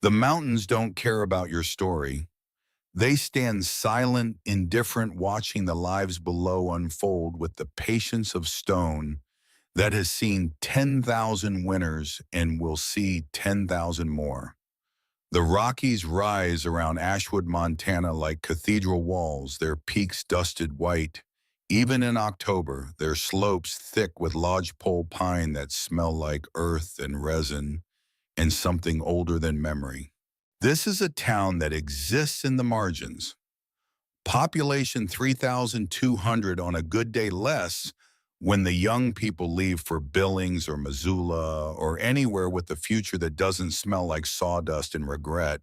The mountains don't care about your story. They stand silent, indifferent, watching the lives below unfold with the patience of stone that has seen 10,000 winters and will see 10,000 more. The Rockies rise around Ashwood, Montana like cathedral walls, their peaks dusted white. Even in October, their slopes thick with lodgepole pine that smell like earth and resin and something older than memory. This is a town that exists in the margins. Population 3,200 on a good day less when the young people leave for Billings or Missoula or anywhere with a future that doesn't smell like sawdust and regret.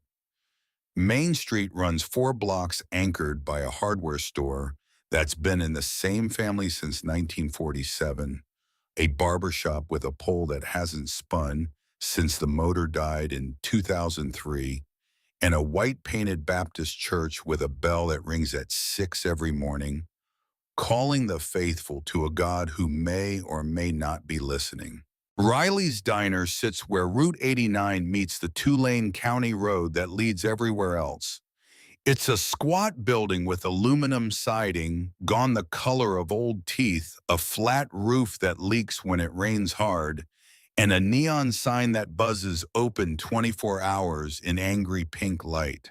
Main Street runs 4 blocks anchored by a hardware store that's been in the same family since 1947, a barber shop with a pole that hasn't spun since the motor died in 2003, and a white-painted Baptist church with a bell that rings at 6 every morning, calling the faithful to a God who may or may not be listening. Riley's Diner sits where Route 89 meets the two-lane county road that leads everywhere else. It's a squat building with aluminum siding, gone the color of old teeth, a flat roof that leaks when it rains hard, and a neon sign that buzzes open 24 hours in angry pink light.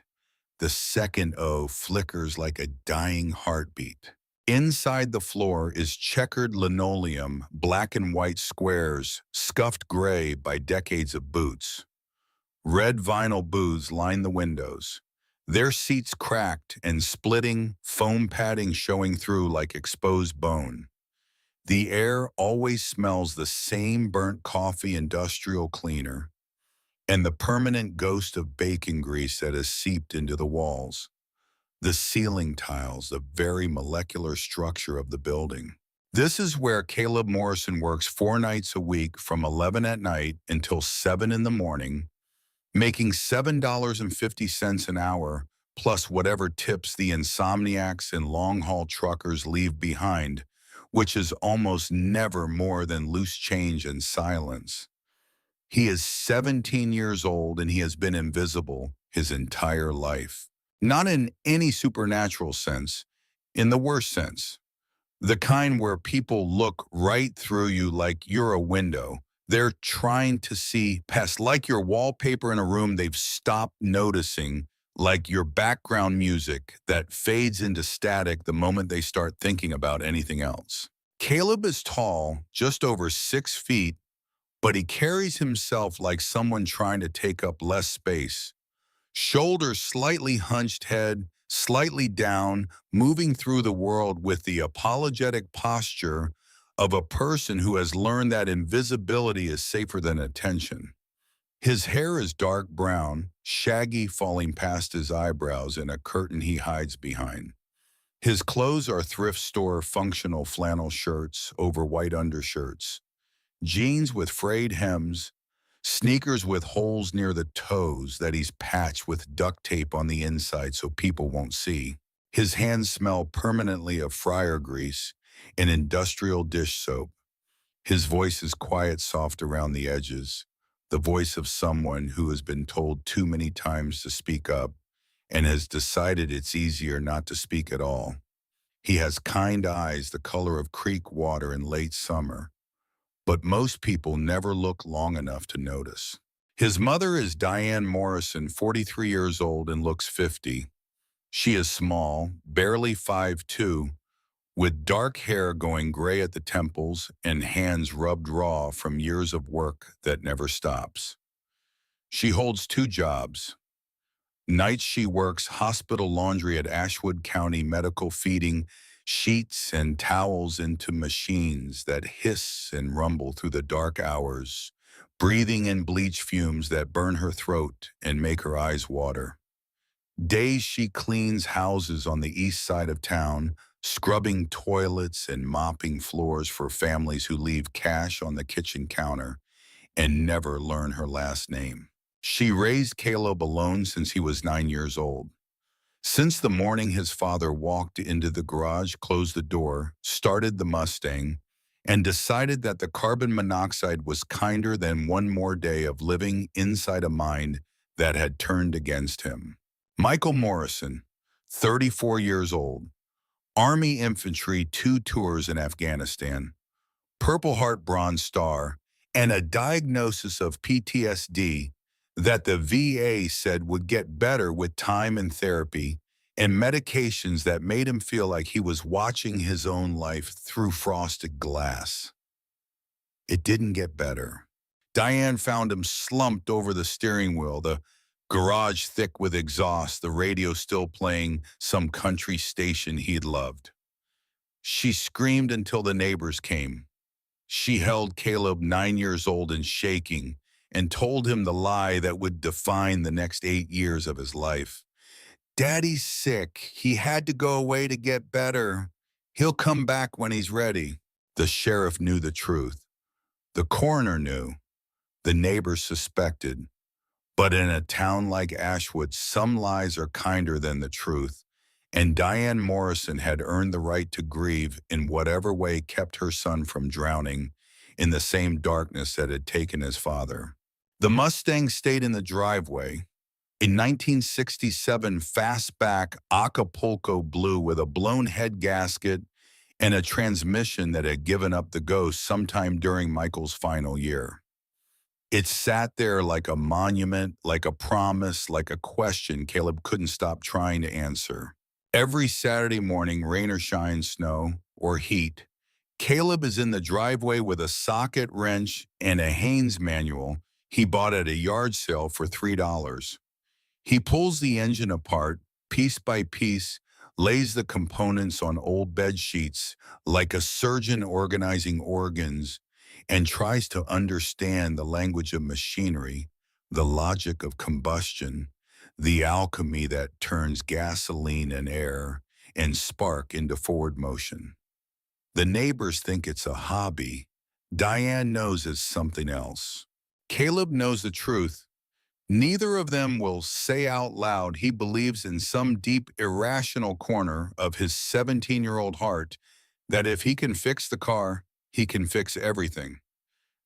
The second O flickers like a dying heartbeat. Inside the floor is checkered linoleum, black and white squares, scuffed gray by decades of boots. Red vinyl booths line the windows, their seats cracked and splitting, foam padding showing through like exposed bone. The air always smells the same burnt coffee industrial cleaner and the permanent ghost of bacon grease that has seeped into the walls. The ceiling tiles, the very molecular structure of the building. This is where Caleb Morrison works 4 nights a week from 11 at night until 7 in the morning, making $7.50 an hour, plus whatever tips the insomniacs and long-haul truckers leave behind, which is almost never more than loose change and silence. He is 17 years old and he has been invisible his entire life. Not in any supernatural sense, in the worst sense. The kind where people look right through you like you're a window. They're trying to see past, like your wallpaper in a room they've stopped noticing, like your background music that fades into static the moment they start thinking about anything else. Caleb is tall, just over 6 feet, but he carries himself like someone trying to take up less space. Shoulders slightly hunched, head slightly down, moving through the world with the apologetic posture of a person who has learned that invisibility is safer than attention. His hair is dark brown, shaggy falling past his eyebrows in a curtain he hides behind. His clothes are thrift store functional flannel shirts over white undershirts, jeans with frayed hems, sneakers with holes near the toes that he's patched with duct tape on the inside so people won't see. His hands smell permanently of fryer grease and industrial dish soap. His voice is quiet, soft around the edges, the voice of someone who has been told too many times to speak up and has decided it's easier not to speak at all. He has kind eyes the color of creek water in late summer, but most people never look long enough to notice. His mother is Diane Morrison, 43 years old and looks 50. She is small, barely 5'2", with dark hair going gray at the temples and hands rubbed raw from years of work that never stops. She holds 2 jobs. Nights she works hospital laundry at Ashwood County Medical, feeding sheets and towels into machines that hiss and rumble through the dark hours, breathing in bleach fumes that burn her throat and make her eyes water. Days she cleans houses on the east side of town, scrubbing toilets and mopping floors for families who leave cash on the kitchen counter and never learn her last name. She raised Caleb alone since he was 9 years old. Since the morning his father walked into the garage, closed the door, started the Mustang, and decided that the carbon monoxide was kinder than one more day of living inside a mind that had turned against him. Michael Morrison, 34 years old, Army Infantry 2 tours in Afghanistan, Purple Heart Bronze Star, and a diagnosis of PTSD that the VA said would get better with time and therapy, and medications that made him feel like he was watching his own life through frosted glass. It didn't get better. Diane found him slumped over the steering wheel, the garage thick with exhaust, the radio still playing some country station he'd loved. She screamed until the neighbors came. She held Caleb, 9 years old and shaking, and told him the lie that would define the next 8 years of his life. Daddy's sick. He had to go away to get better. He'll come back when he's ready. The sheriff knew the truth. The coroner knew. The neighbors suspected. But in a town like Ashwood, some lies are kinder than the truth. And Diane Morrison had earned the right to grieve in whatever way kept her son from drowning in the same darkness that had taken his father. The Mustang stayed in the driveway. A 1967 fastback Acapulco Blue with a blown head gasket and a transmission that had given up the ghost sometime during Michael's final year. It sat there like a monument, like a promise, like a question Caleb couldn't stop trying to answer. Every Saturday morning, rain or shine, snow or heat, Caleb is in the driveway with a socket wrench and a Haynes manual he bought at a yard sale for $3. He pulls the engine apart, piece by piece, lays the components on old bed sheets like a surgeon organizing organs, and tries to understand the language of machinery, the logic of combustion, the alchemy that turns gasoline and air and spark into forward motion. The neighbors think it's a hobby. Diane knows it's something else. Caleb knows the truth. Neither of them will say out loud he believes in some deep irrational corner of his 17-year-old heart that if he can fix the car, he can fix everything.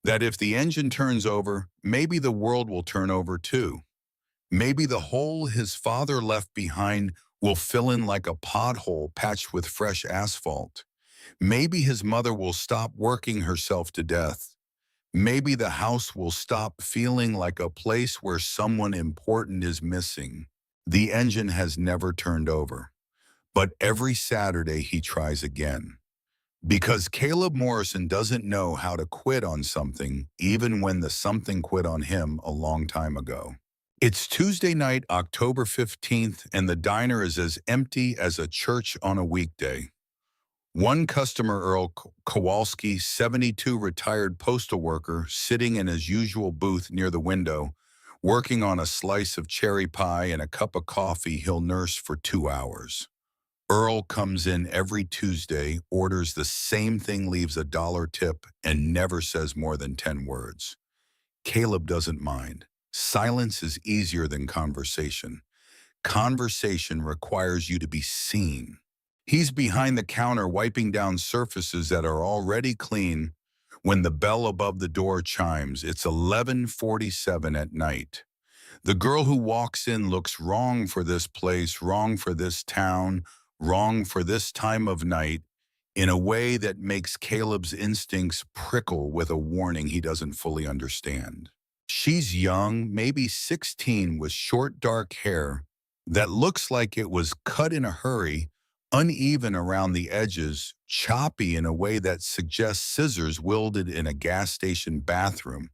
That if the engine turns over, maybe the world will turn over too. Maybe the hole his father left behind will fill in like a pothole patched with fresh asphalt. Maybe his mother will stop working herself to death. Maybe the house will stop feeling like a place where someone important is missing. The engine has never turned over, but every Saturday he tries again. Because Caleb Morrison doesn't know how to quit on something, even when the something quit on him a long time ago. It's Tuesday night, October 15th, and the diner is as empty as a church on a weekday. One customer, Earl Kowalski, 72, retired postal worker, sitting in his usual booth near the window, working on a slice of cherry pie and a cup of coffee he'll nurse for 2 hours. Earl comes in every Tuesday, orders the same thing, leaves a $1 tip, and never says more than 10 words. Caleb doesn't mind. Silence is easier than conversation. Conversation requires you to be seen. He's behind the counter wiping down surfaces that are already clean when the bell above the door chimes. It's 11:47 at night. The girl who walks in looks wrong for this place, wrong for this town, wrong for this time of night, in a way that makes Caleb's instincts prickle with a warning he doesn't fully understand. She's young, maybe 16, with short dark hair that looks like it was cut in a hurry, uneven around the edges, choppy in a way that suggests scissors wielded in a gas station bathroom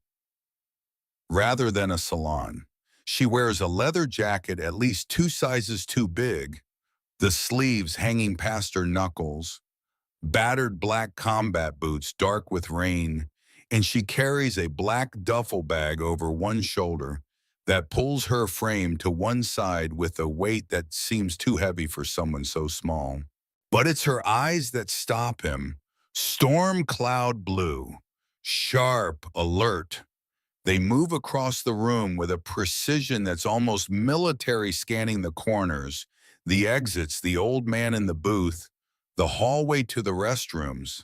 rather than a salon. She wears a leather jacket at least 2 sizes too big, the sleeves hanging past her knuckles, battered black combat boots dark with rain, and she carries a black duffel bag over one shoulder that pulls her frame to one side with a weight that seems too heavy for someone so small. But it's her eyes that stop him. Storm cloud blue, sharp, alert. They move across the room with a precision that's almost military, scanning the corners, the exits, the old man in the booth, the hallway to the restrooms.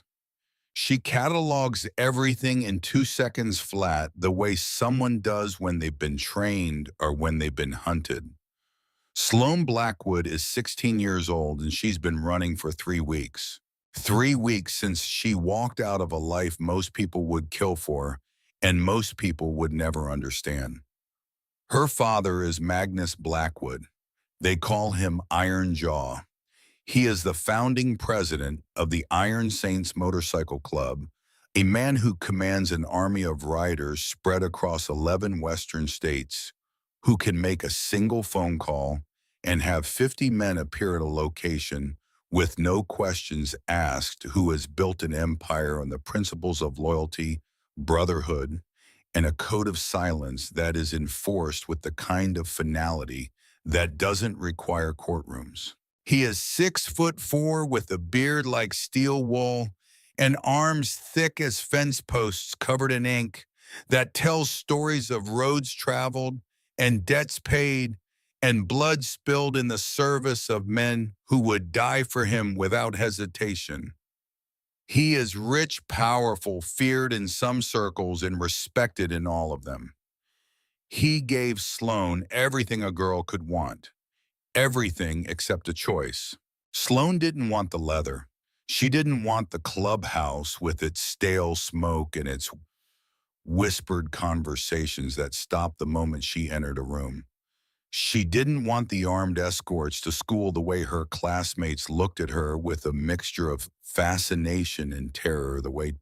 She catalogs everything in 2 seconds flat, the way someone does when they've been trained or when they've been hunted. Sloane Blackwood is 16 years old and she's been running for 3 weeks. 3 weeks since she walked out of a life most people would kill for and most people would never understand. Her father is Magnus Blackwood. They call him Iron Jaw. He is the founding president of the Iron Saints Motorcycle Club, a man who commands an army of riders spread across 11 Western states who can make a single phone call and have 50 men appear at a location with no questions asked, who has built an empire on the principles of loyalty, brotherhood, and a code of silence that is enforced with the kind of finality that doesn't require courtrooms. He is 6'4" with a beard like steel wool and arms thick as fence posts covered in ink that tells stories of roads traveled and debts paid and blood spilled in the service of men who would die for him without hesitation. He is rich, powerful, feared in some circles and respected in all of them. He gave Sloane everything a girl could want. Everything except a choice. Sloane didn't want the leather. She didn't want the clubhouse with its stale smoke and its whispered conversations that stopped the moment she entered a room. She didn't want the armed escorts to school the way her classmates looked at her with a mixture of fascination and terror, the way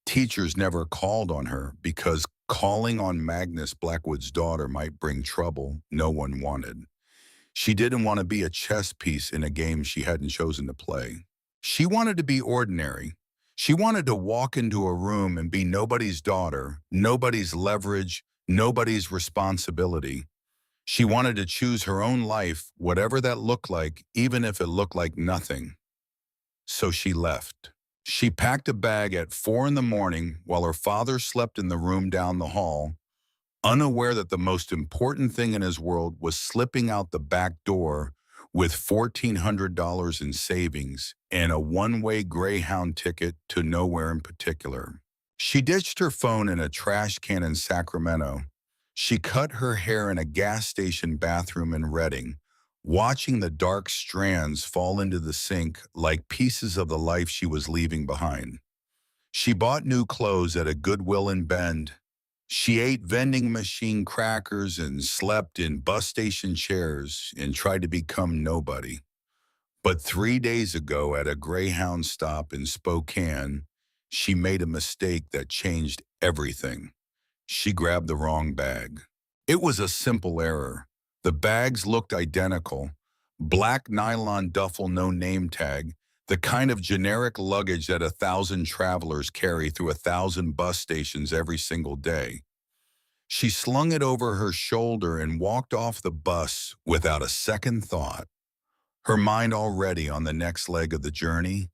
teachers never called on her because calling on Magnus Blackwood's daughter might bring trouble no one wanted. She didn't want to be a chess piece in a game she hadn't chosen to play. She wanted to be ordinary. She wanted to walk into a room and be nobody's daughter, nobody's leverage, nobody's responsibility. She wanted to choose her own life, whatever that looked like, even if it looked like nothing. So she left. She packed a bag at 4 in the morning while her father slept in the room down the hall, unaware that the most important thing in his world was slipping out the back door with $1,400 in savings and a one-way Greyhound ticket to nowhere in particular. She ditched her phone in a trash can in Sacramento. She cut her hair in a gas station bathroom in Redding, watching the dark strands fall into the sink like pieces of the life she was leaving behind. She bought new clothes at a Goodwill in Bend. She ate vending machine crackers and slept in bus station chairs and tried to become nobody. But 3 days ago at a Greyhound stop in Spokane, she made a mistake that changed everything. She grabbed the wrong bag. It was a simple error. The bags looked identical. Black nylon duffel, no name tag, the kind of generic luggage that 1,000 travelers carry through 1,000 bus stations every single day. She slung it over her shoulder and walked off the bus without a second thought, her mind already on the next leg of the journey,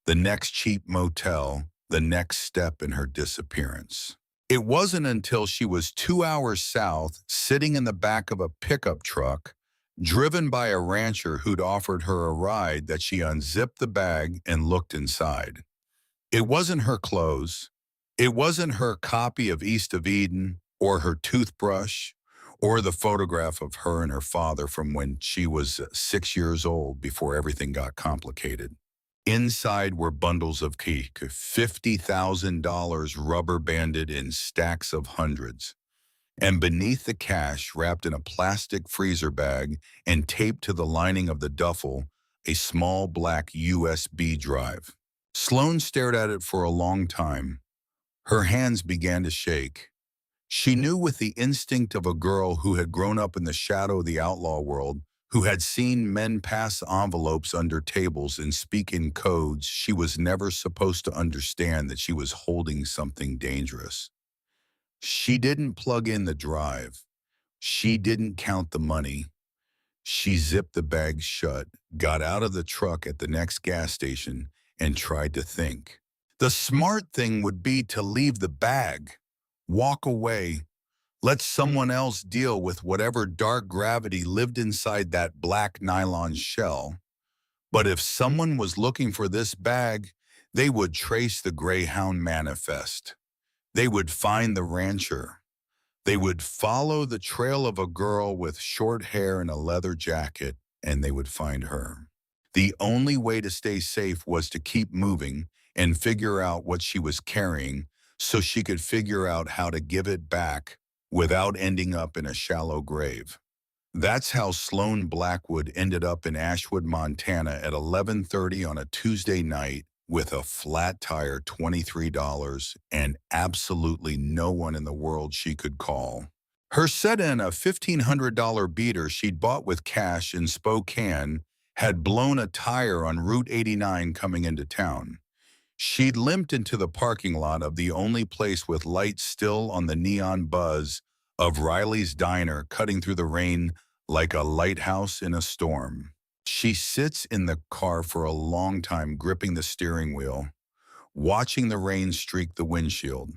the next cheap motel, the next step in her disappearance. It wasn't until she was 2 hours south, sitting in the back of a pickup truck, driven by a rancher who'd offered her a ride, that she unzipped the bag and looked inside. It wasn't her clothes. It wasn't her copy of East of Eden or her toothbrush or the photograph of her and her father from when she was 6 years old before everything got complicated. Inside were bundles of cake, $50,000 rubber banded in stacks of hundreds. And beneath the cash, wrapped in a plastic freezer bag and taped to the lining of the duffel, a small black USB drive. Sloane stared at it for a long time. Her hands began to shake. She knew with the instinct of a girl who had grown up in the shadow of the outlaw world, who had seen men pass envelopes under tables and speak in codes she was never supposed to understand, that she was holding something dangerous. She didn't plug in the drive. She didn't count the money. She zipped the bag shut, got out of the truck at the next gas station, and tried to think. The smart thing would be to leave the bag, walk away, let someone else deal with whatever dark gravity lived inside that black nylon shell. But if someone was looking for this bag, They would trace the Greyhound manifest. They would find the rancher. They would follow the trail of a girl with short hair and a leather jacket, and they would find her. The only way to stay safe was to keep moving and figure out what she was carrying so she could figure out how to give it back without ending up in a shallow grave. That's how Sloan Blackwood ended up in Ashwood, Montana at 11:30 on a Tuesday night with a flat tire, $23, and absolutely no one in the world she could call. Her set-in, a $1,500 beater she'd bought with cash in Spokane, had blown a tire on Route 89 coming into town. She'd limped into the parking lot of the only place with lights still on the neon buzz of Riley's Diner, cutting through the rain like a lighthouse in a storm. She sits in the car for a long time, gripping the steering wheel, watching the rain streak the windshield.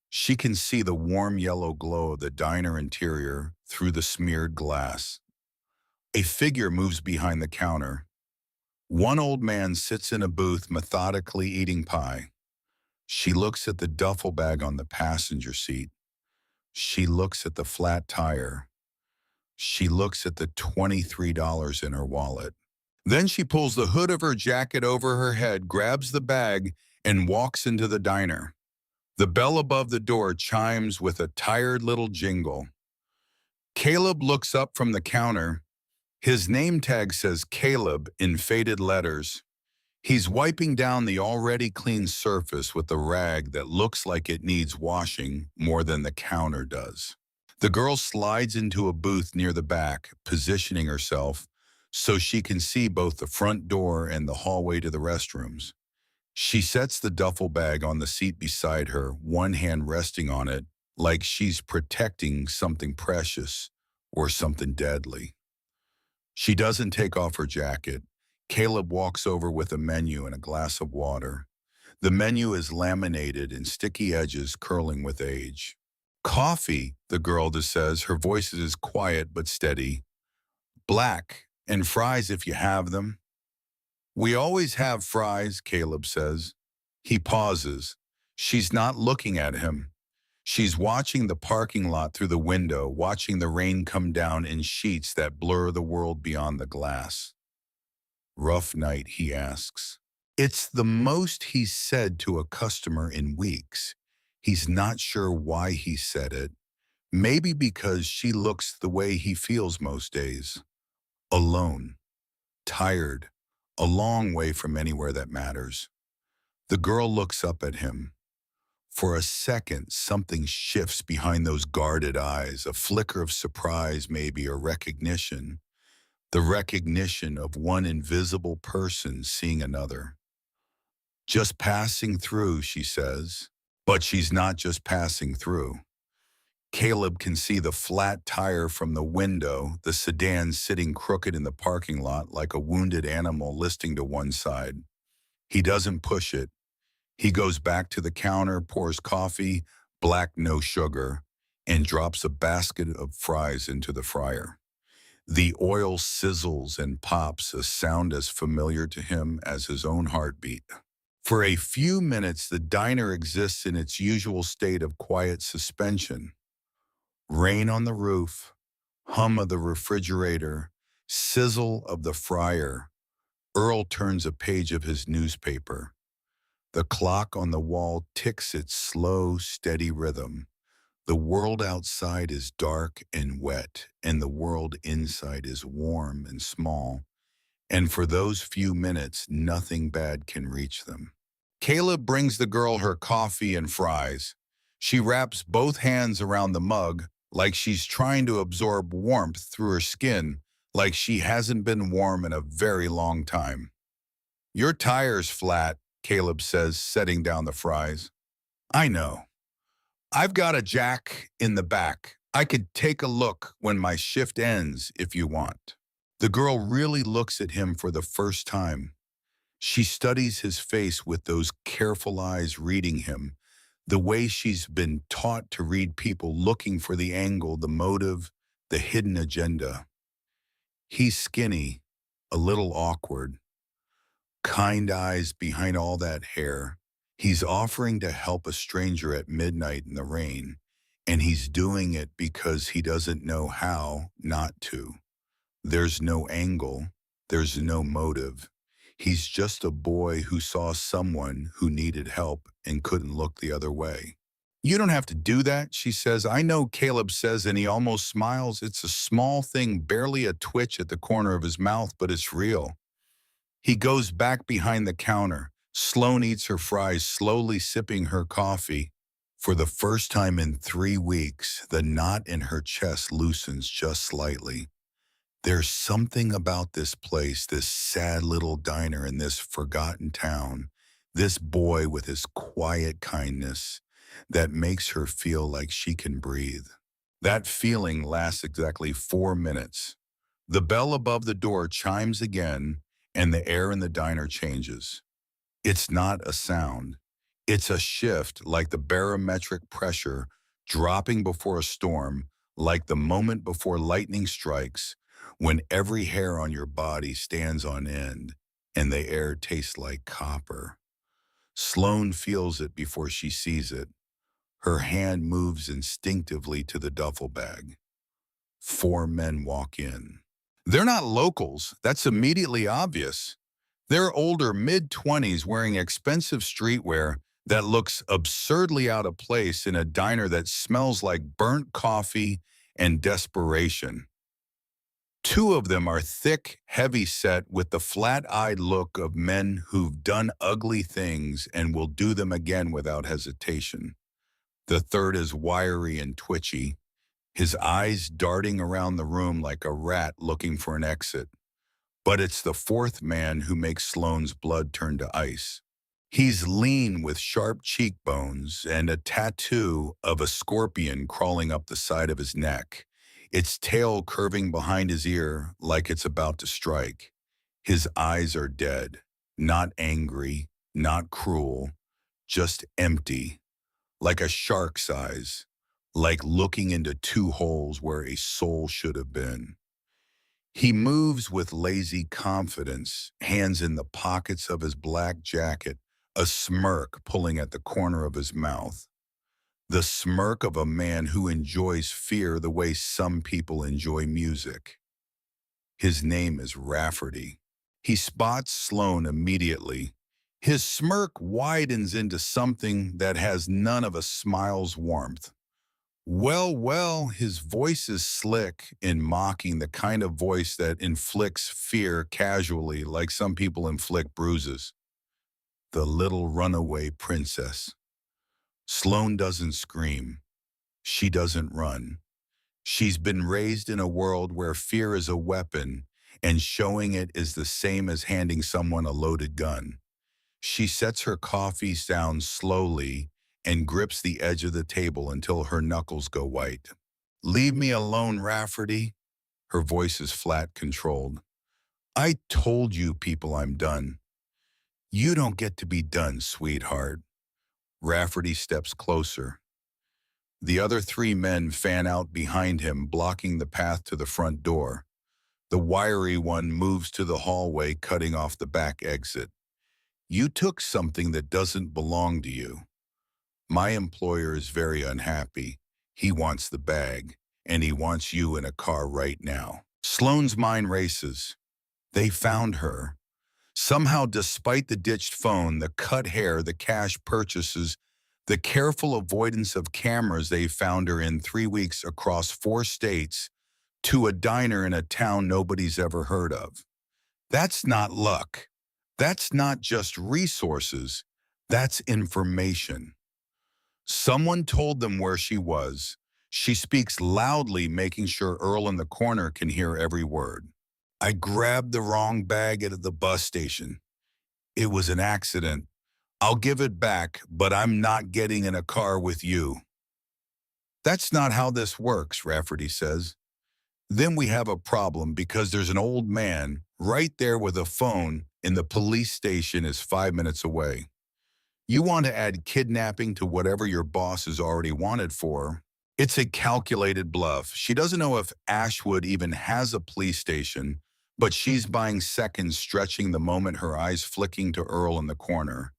She can see the warm yellow glow of the diner interior through the smeared glass. A figure moves behind the counter. One old man sits in a booth methodically eating pie. She looks at the duffel bag on the passenger seat. She looks at the flat tire. She looks at the $23 in her wallet. Then she pulls the hood of her jacket over her head, grabs the bag, and walks into the diner. The bell above the door chimes with a tired little jingle. Caleb looks up from the counter. His name tag says Caleb in faded letters. He's wiping down the already clean surface with a rag that looks like it needs washing more than the counter does. The girl slides into a booth near the back, positioning herself so she can see both the front door and the hallway to the restrooms. She sets the duffel bag on the seat beside her, one hand resting on it, like she's protecting something precious or something deadly. She doesn't take off her jacket. Caleb walks over with a menu and a glass of water. The menu is laminated and sticky edges curling with age. Coffee, the girl says, her voice is quiet but steady. Black, and fries if you have them. We always have fries, Caleb says. He pauses. She's not looking at him. She's watching the parking lot through the window, watching the rain come down in sheets that blur the world beyond the glass. Rough night, he asks. It's the most he's said to a customer in weeks. He's not sure why he said it. Maybe because she looks the way he feels most days. Alone. Tired. A long way from anywhere that matters. The girl looks up at him. For a second, something shifts behind those guarded eyes, a flicker of surprise maybe, or recognition. The recognition of one invisible person seeing another. Just passing through, she says. But she's not just passing through. Caleb can see the flat tire from the window, the sedan sitting crooked in the parking lot like a wounded animal listing to one side. He doesn't push it. He goes back to the counter, pours coffee, black no sugar, and drops a basket of fries into the fryer. The oil sizzles and pops, a sound as familiar to him as his own heartbeat. For a few minutes, the diner exists in its usual state of quiet suspension. Rain on the roof, hum of the refrigerator, sizzle of the fryer. Earl turns a page of his newspaper. The clock on the wall ticks its slow, steady rhythm. The world outside is dark and wet, and the world inside is warm and small. And for those few minutes, nothing bad can reach them. Caleb brings the girl her coffee and fries. She wraps both hands around the mug like she's trying to absorb warmth through her skin, like she hasn't been warm in a very long time. Your tire's flat, Caleb says, setting down the fries. I know. I've got a jack in the back. I could take a look when my shift ends if you want. The girl really looks at him for the first time. She studies his face with those careful eyes reading him, the way she's been taught to read people, looking for the angle, the motive, the hidden agenda. He's skinny, a little awkward, Kind eyes behind all that hair. He's offering to help a stranger at midnight in the rain, and he's doing it because he doesn't know how not to. There's no angle. There's no motive. He's just a boy who saw someone who needed help and couldn't look the other way. You don't have to do that, she says. I know, Caleb says, and he almost smiles. It's a small thing, barely a twitch at the corner of his mouth, but it's real. He goes back behind the counter. Sloane eats her fries, slowly sipping her coffee. For the first time in 3 weeks, the knot in her chest loosens just slightly. There's something about this place, this sad little diner in this forgotten town, this boy with his quiet kindness, that makes her feel like she can breathe. That feeling lasts exactly 4 minutes. The bell above the door chimes again, and the air in the diner changes. It's not a sound. It's a shift, like the barometric pressure dropping before a storm, like the moment before lightning strikes, when every hair on your body stands on end and the air tastes like copper. Sloane feels it before she sees it. Her hand moves instinctively to the duffel bag. 4 men walk in. They're not locals. That's immediately obvious. They're older, mid-20s, wearing expensive streetwear that looks absurdly out of place in a diner that smells like burnt coffee and desperation. Two of them are thick, heavy-set, with the flat-eyed look of men who've done ugly things and will do them again without hesitation. The third is wiry and twitchy, his eyes darting around the room like a rat looking for an exit. But it's the fourth man who makes Sloane's blood turn to ice. He's lean with sharp cheekbones and a tattoo of a scorpion crawling up the side of his neck, its tail curving behind his ear like it's about to strike. His eyes are dead, not angry, not cruel, just empty, like a shark's eyes, like looking into two holes where a soul should have been. He moves with lazy confidence, hands in the pockets of his black jacket, a smirk pulling at the corner of his mouth. The smirk of a man who enjoys fear the way some people enjoy music. His name is Rafferty. He spots Sloane immediately. His smirk widens into something that has none of a smile's warmth. Well, well, his voice is slick in mocking, the kind of voice that inflicts fear casually, like some people inflict bruises. The little runaway princess. Sloane doesn't scream. She doesn't run. She's been raised in a world where fear is a weapon, and showing it is the same as handing someone a loaded gun. She sets her coffee down slowly and grips the edge of the table until her knuckles go white. "Leave me alone, Rafferty." Her voice is flat, controlled. "I told you people I'm done." "You don't get to be done, sweetheart." Rafferty steps closer. The other 3 men fan out behind him, blocking the path to the front door. The wiry one moves to the hallway, cutting off the back exit. "You took something that doesn't belong to you. My employer is very unhappy. He wants the bag, and he wants you in a car right now." Sloane's mind races. They found her. Somehow, despite the ditched phone, the cut hair, the cash purchases, the careful avoidance of cameras, they found her in 3 weeks across 4 states to a diner in a town nobody's ever heard of. That's not luck. That's not just resources. That's information. Someone told them where she was. She speaks loudly, making sure Earl in the corner can hear every word. "I grabbed the wrong bag at the bus station. It was an accident. I'll give it back, but I'm not getting in a car with you." "That's not how this works," Rafferty says. "Then we have a problem because there's an old man right there with a phone and the police station is 5 minutes away. You want to add kidnapping to whatever your boss is already wanted for. It's a calculated bluff." She doesn't know if Ashwood even has a police station, But she's buying seconds, stretching the moment, her eyes flicking to Earl in the corner.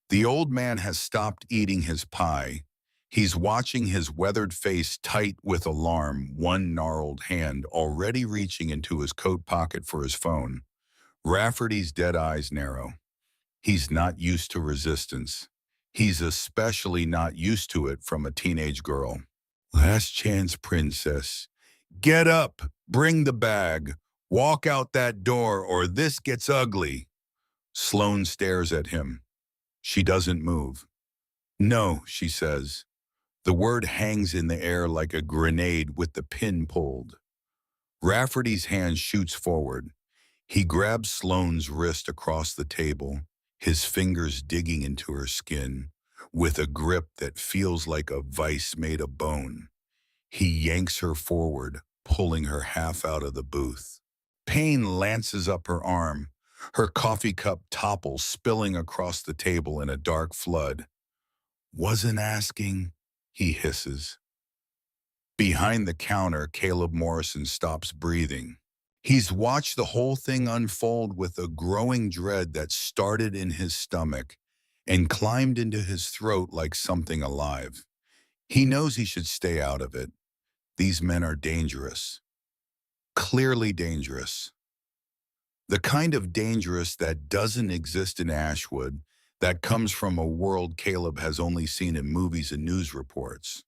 The old man has stopped eating his pie. He's watching, his weathered face tight with alarm, one gnarled hand already reaching into his coat pocket for his phone. Rafferty's dead eyes narrow. He's not used to resistance. He's especially not used to it from a teenage girl. Last chance, princess. Get up, bring the bag, walk out that door or this gets ugly. Sloane stares at him. She doesn't move. No, she says. The word hangs in the air like a grenade with the pin pulled. Rafferty's hand shoots forward. He grabs Sloane's wrist across the table, his fingers digging into her skin, with a grip that feels like a vice made of bone. He yanks her forward, pulling her half out of the booth. Pain lances up her arm. Her coffee cup topples, spilling across the table in a dark flood. Wasn't asking, he hisses. Behind the counter, Caleb Morrison stops breathing. He's watched the whole thing unfold with a growing dread that started in his stomach and climbed into his throat like something alive. He knows he should stay out of it. These men are dangerous. Clearly dangerous. The kind of dangerous that doesn't exist in Ashwood, that comes from a world Caleb has only seen in movies and news reports.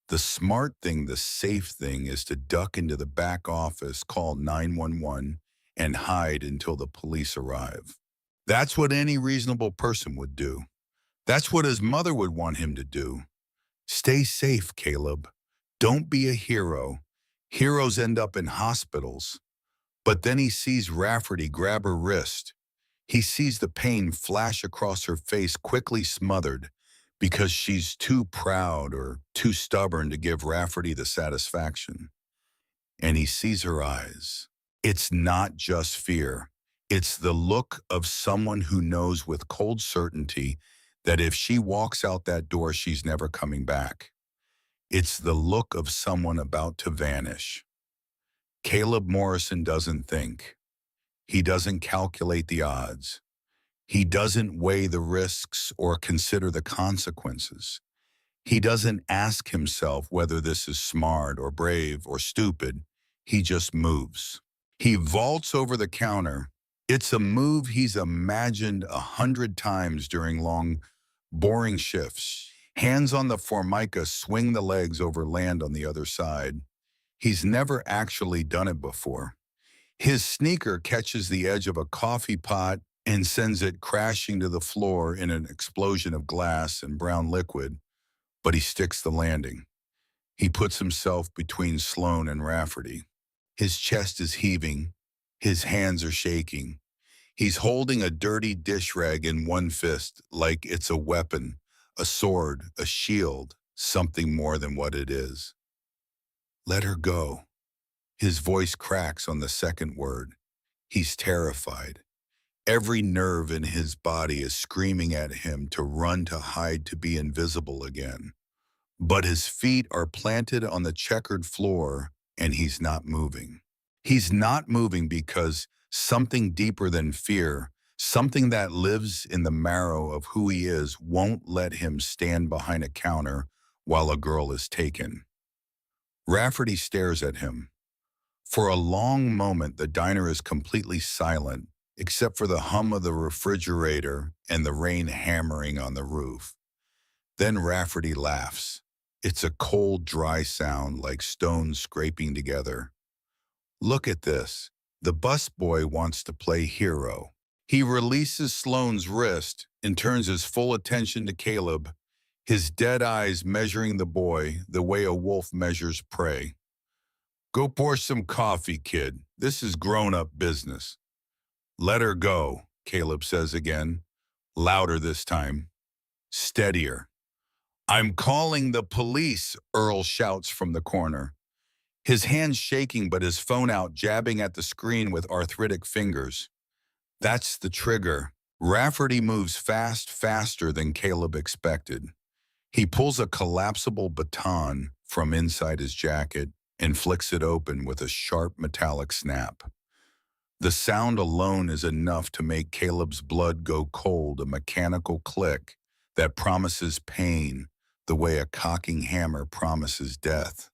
The smart thing, the safe thing, is to duck into the back office, call 911, and hide until the police arrive. That's what any reasonable person would do. That's what his mother would want him to do. Stay safe, Caleb. Don't be a hero. Heroes end up in hospitals. But then he sees Rafferty grab her wrist. He sees the pain flash across her face, quickly smothered, because she's too proud or too stubborn to give Rafferty the satisfaction. And he sees her eyes. It's not just fear. It's the look of someone who knows with cold certainty that if she walks out that door, she's never coming back. It's the look of someone about to vanish. Caleb Morrison doesn't think. He doesn't calculate the odds. He doesn't weigh the risks or consider the consequences. He doesn't ask himself whether this is smart or brave or stupid. He just moves. He vaults over the counter. It's a move he's imagined 100 times during long, boring shifts. Hands on the formica, swing the legs over, land on the other side. He's never actually done it before. His sneaker catches the edge of a coffee pot and sends it crashing to the floor in an explosion of glass and brown liquid, but he sticks the landing. He puts himself between Sloane and Rafferty. His chest is heaving. His hands are shaking. He's holding a dirty dish rag in one fist like it's a weapon, a sword, a shield, something more than what it is. Let her go. His voice cracks on the second word. He's terrified. Every nerve in his body is screaming at him to run, to hide, to be invisible again. But his feet are planted on the checkered floor, and he's not moving. He's not moving because something deeper than fear, something that lives in the marrow of who he is, won't let him stand behind a counter while a girl is taken. Rafferty stares at him. For a long moment, the diner is completely silent, except for the hum of the refrigerator and the rain hammering on the roof. Then Rafferty laughs. It's a cold, dry sound like stones scraping together. Look at this. The busboy wants to play hero. He releases Sloane's wrist and turns his full attention to Caleb, his dead eyes measuring the boy the way a wolf measures prey. Go pour some coffee, kid. This is grown-up business. Let her go, Caleb says again, louder this time, steadier. I'm calling the police, Earl shouts from the corner. His hands shaking but his phone out, jabbing at the screen with arthritic fingers. That's the trigger. Rafferty moves fast, faster than Caleb expected. He pulls a collapsible baton from inside his jacket and flicks it open with a sharp metallic snap. The sound alone is enough to make Caleb's blood go cold, a mechanical click that promises pain the way a cocking hammer promises death.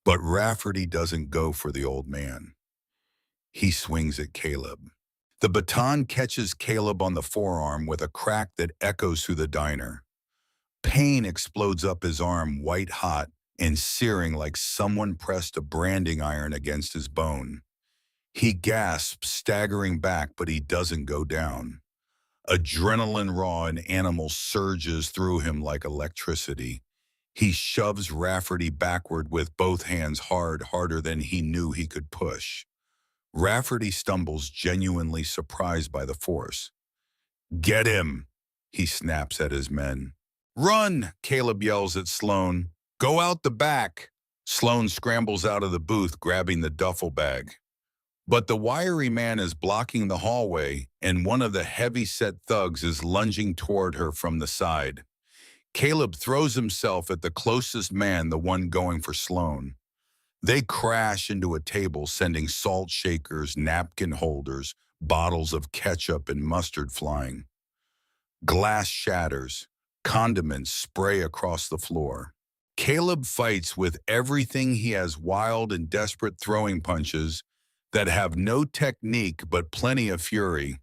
But Rafferty doesn't go for the old man. He swings at Caleb. The baton catches Caleb on the forearm with a crack that echoes through the diner. Pain explodes up his arm, white hot and searing like someone pressed a branding iron against his bone. He gasps, staggering back, but he doesn't go down. Adrenaline raw and animal surges through him like electricity. He shoves Rafferty backward with both hands hard, harder than he knew he could push. Rafferty stumbles, genuinely surprised by the force. "Get him!" he snaps at his men. "Run!" Caleb yells at Sloan. "Go out the back!" Sloan scrambles out of the booth, grabbing the duffel bag. But the wiry man is blocking the hallway, and one of the heavy-set thugs is lunging toward her from the side. Caleb throws himself at the closest man, the one going for Sloan. They crash into a table, sending salt shakers, napkin holders, bottles of ketchup and mustard flying. Glass shatters. Condiments spray across the floor. Caleb fights with everything he has, wild and desperate throwing punches that have no technique but plenty of fury.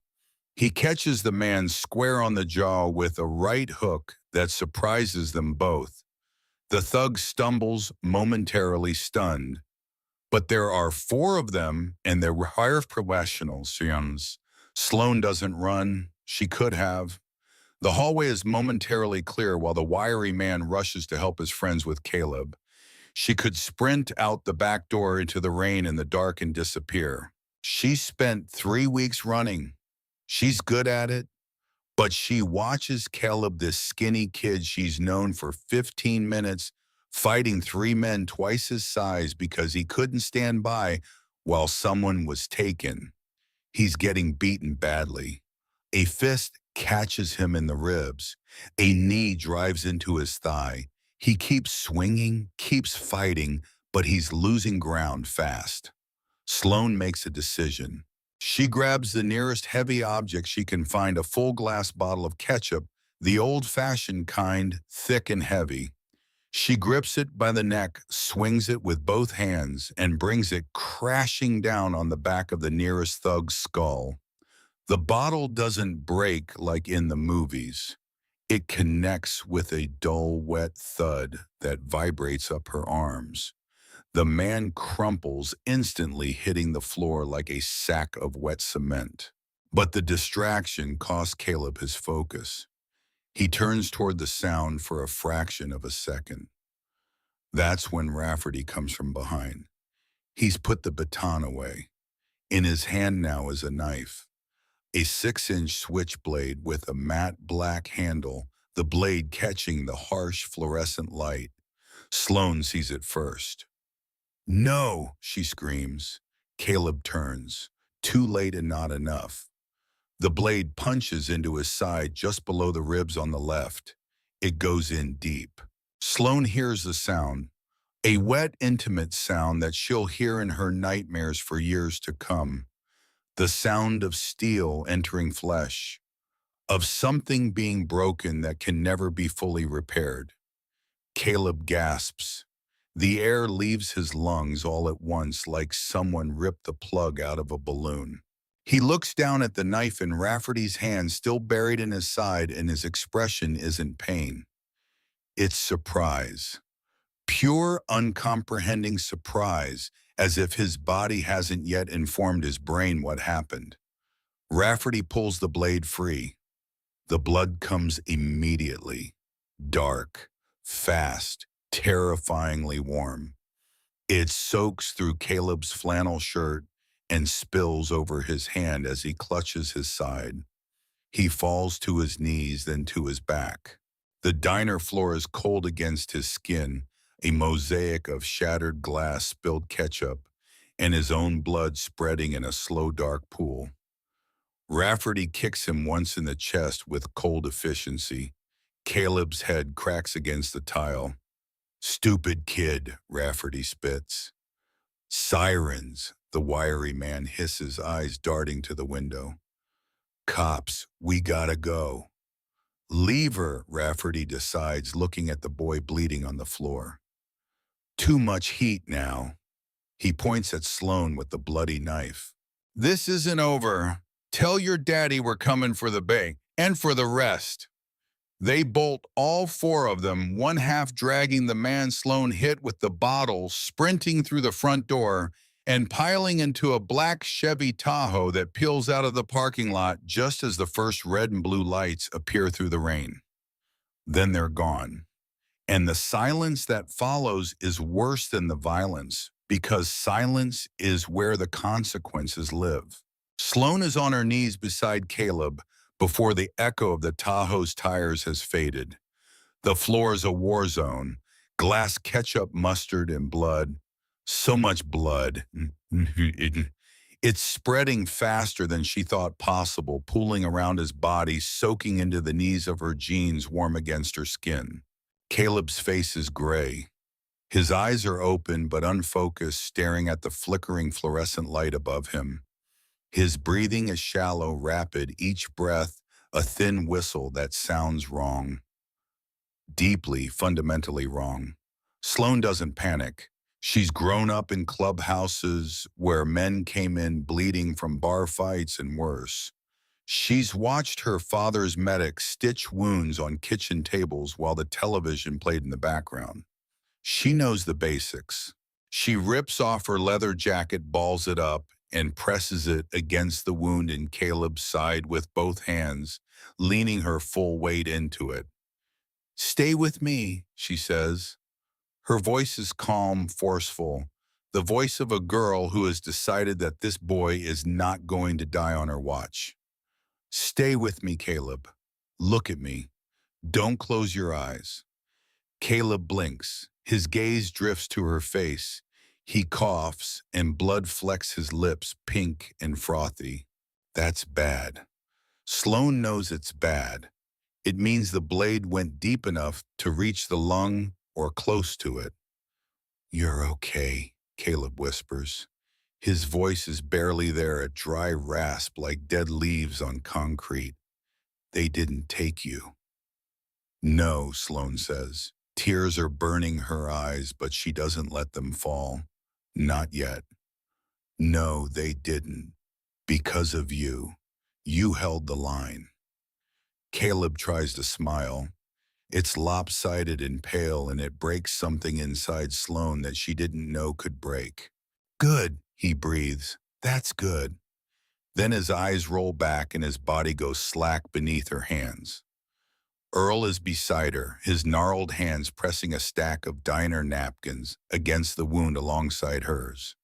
He catches the man square on the jaw with a right hook that surprises them both. The thug stumbles, momentarily stunned. But there are four of them, and they're hired professionals. Sloan doesn't run. She could have. The hallway is momentarily clear while the wiry man rushes to help his friends with Caleb. She could sprint out the back door into the rain and the dark and disappear. She spent 3 weeks running. She's good at it, but she watches Caleb, this skinny kid she's known for 15 minutes, fighting three men twice his size because he couldn't stand by while someone was taken. He's getting beaten badly. A fist catches him in the ribs. A knee drives into his thigh. He keeps swinging, keeps fighting, but he's losing ground fast. Sloan makes a decision. She grabs the nearest heavy object she can find, a full glass bottle of ketchup, the old-fashioned kind, thick and heavy. She grips it by the neck, swings it with both hands, and brings it crashing down on the back of the nearest thug's skull. The bottle doesn't break like in the movies. It connects with a dull, wet thud that vibrates up her arms. The man crumples, instantly hitting the floor like a sack of wet cement. But the distraction costs Caleb his focus. He turns toward the sound for a fraction of a second. That's when Rafferty comes from behind. He's put the baton away. In his hand now is a knife. A 6-inch switchblade with a matte black handle, the blade catching the harsh fluorescent light. Sloan sees it first. "No!" she screams. Caleb turns. Too late and not enough. The blade punches into his side just below the ribs on the left. It goes in deep. Sloan hears the sound, a wet, intimate sound that she'll hear in her nightmares for years to come. The sound of steel entering flesh, of something being broken that can never be fully repaired. Caleb gasps. The air leaves his lungs all at once like someone ripped the plug out of a balloon. He looks down at the knife in Rafferty's hand, still buried in his side, and his expression isn't pain. It's surprise. Pure, uncomprehending surprise, as if his body hasn't yet informed his brain what happened. Rafferty pulls the blade free. The blood comes immediately. Dark, fast, terrifyingly warm. It soaks through Caleb's flannel shirt and spills over his hand as he clutches his side. He falls to his knees, then to his back. The diner floor is cold against his skin, a mosaic of shattered glass, spilled ketchup, and his own blood spreading in a slow, dark pool. Rafferty kicks him once in the chest with cold efficiency. Caleb's head cracks against the tile. "Stupid kid," Rafferty spits. Sirens, The wiry man hisses, eyes darting to the window. Cops, we gotta go. Leave her, Rafferty decides, looking at the boy bleeding on the floor. Too much heat now. He points at Sloan with the bloody knife. This isn't over. Tell your daddy we're coming for the bay, and for the rest. They bolt, all four of them, one half dragging the man Sloan hit with the bottle, sprinting through the front door, and piling into a black Chevy Tahoe that peels out of the parking lot just as the first red and blue lights appear through the rain. Then they're gone. And the silence that follows is worse than the violence, because silence is where the consequences live. Sloan is on her knees beside Caleb before the echo of the Tahoe's tires has faded. The floor is a war zone, glass ketchup, mustard, and blood. So much blood. It's spreading faster than she thought possible, pooling around his body, soaking into the knees of her jeans warm against her skin. Caleb's face is gray. His eyes are open but unfocused, staring at the flickering fluorescent light above him. His breathing is shallow, rapid, each breath a thin whistle that sounds wrong. Deeply, fundamentally wrong. Sloan doesn't panic. She's grown up in clubhouses where men came in bleeding from bar fights and worse. She's watched her father's medic stitch wounds on kitchen tables while the television played in the background. She knows the basics. She rips off her leather jacket, balls it up, and presses it against the wound in Caleb's side with both hands, leaning her full weight into it. "Stay with me," she says. Her voice is calm, forceful, the voice of a girl who has decided that this boy is not going to die on her watch. "Stay with me, Caleb. Look at me. Don't close your eyes." Caleb blinks. His gaze drifts to her face. He coughs, and blood flecks his lips, pink and frothy. That's bad. Sloan knows it's bad. It means the blade went deep enough to reach the lung or close to it. "You're okay," Caleb whispers. His voice is barely there, a dry rasp like dead leaves on concrete. "They didn't take you." "No," Sloan says. Tears are burning her eyes, but she doesn't let them fall. "Not yet." "No, they didn't. Because of you. You held the line." Caleb tries to smile. It's lopsided and pale, and it breaks something inside Sloan that she didn't know could break. "Good," he breathes. "That's good." Then his eyes roll back and his body goes slack beneath her hands. Earl is beside her, his gnarled hands pressing a stack of diner napkins against the wound alongside hers.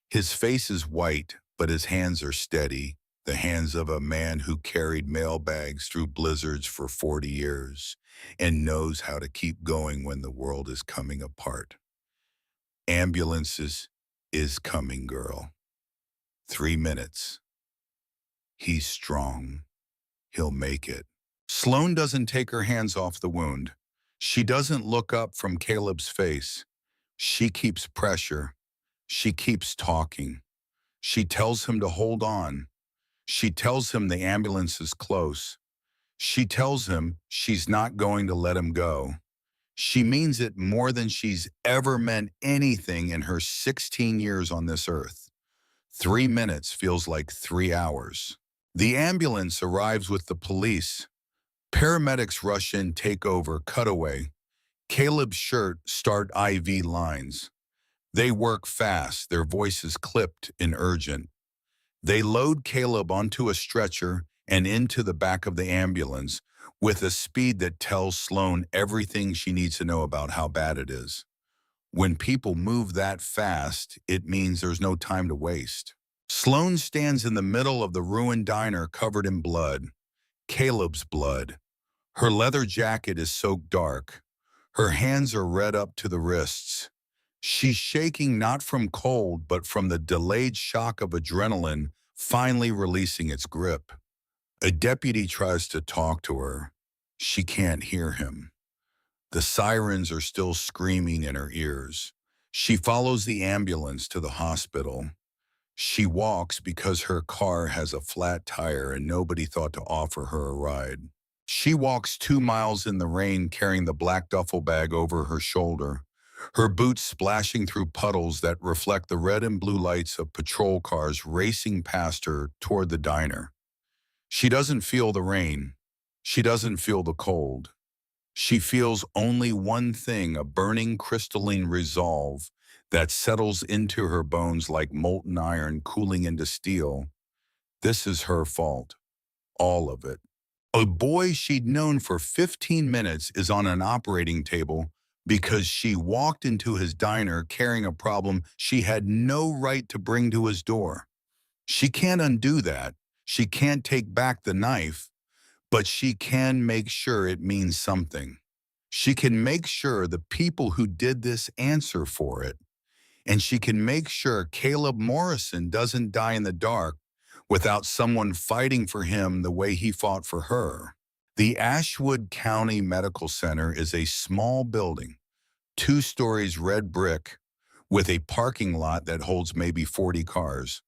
His face is white, but his hands are steady, the hands of a man who carried mail bags through blizzards for 40 years and knows how to keep going when the world is coming apart. "Ambulances is coming, girl. 3 minutes. He's strong. He'll make it." Sloan doesn't take her hands off the wound. She doesn't look up from Caleb's face. She keeps pressure. She keeps talking. She tells him to hold on. She tells him the ambulance is close. She tells him she's not going to let him go. She means it more than she's ever meant anything in her 16 years on this earth. 3 minutes feels like 3 hours. The ambulance arrives with the police. Paramedics rush in, take over, cutaway. Caleb's shirt start IV lines. They work fast, their voices clipped and urgent. They load Caleb onto a stretcher and into the back of the ambulance with a speed that tells Sloan everything she needs to know about how bad it is. When people move that fast, it means there's no time to waste. Sloan stands in the middle of the ruined diner covered in blood. Caleb's blood. Her leather jacket is soaked dark. Her hands are red up to the wrists. She's shaking not from cold, but from the delayed shock of adrenaline finally releasing its grip. A deputy tries to talk to her. She can't hear him. The sirens are still screaming in her ears. She follows the ambulance to the hospital. She walks because her car has a flat tire and nobody thought to offer her a ride. She walks 2 miles in the rain carrying the black duffel bag over her shoulder, her boots splashing through puddles that reflect the red and blue lights of patrol cars racing past her toward the diner. She doesn't feel the rain. She doesn't feel the cold. She feels only one thing, a burning crystalline resolve that settles into her bones like molten iron cooling into steel. This is her fault. All of it. A boy she'd known for 15 minutes is on an operating table because she walked into his diner carrying a problem she had no right to bring to his door. She can't undo that. She can't take back the knife, but she can make sure it means something. She can make sure the people who did this answer for it. And she can make sure Caleb Morrison doesn't die in the dark without someone fighting for him the way he fought for her. The Ashwood County Medical Center is a small building, 2 stories red brick, with a parking lot that holds maybe 40 cars.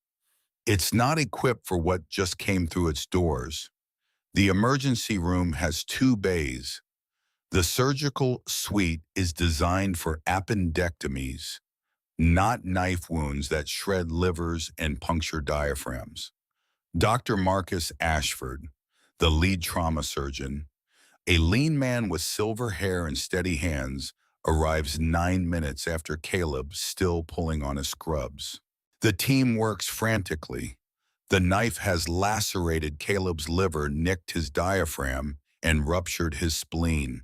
It's not equipped for what just came through its doors. The emergency room has 2 bays. The surgical suite is designed for appendectomies, not knife wounds that shred livers and puncture diaphragms. Dr. Marcus Ashford, the lead trauma surgeon, a lean man with silver hair and steady hands, arrives 9 minutes after Caleb, still pulling on his scrubs. The team works frantically. The knife has lacerated Caleb's liver, nicked his diaphragm, and ruptured his spleen.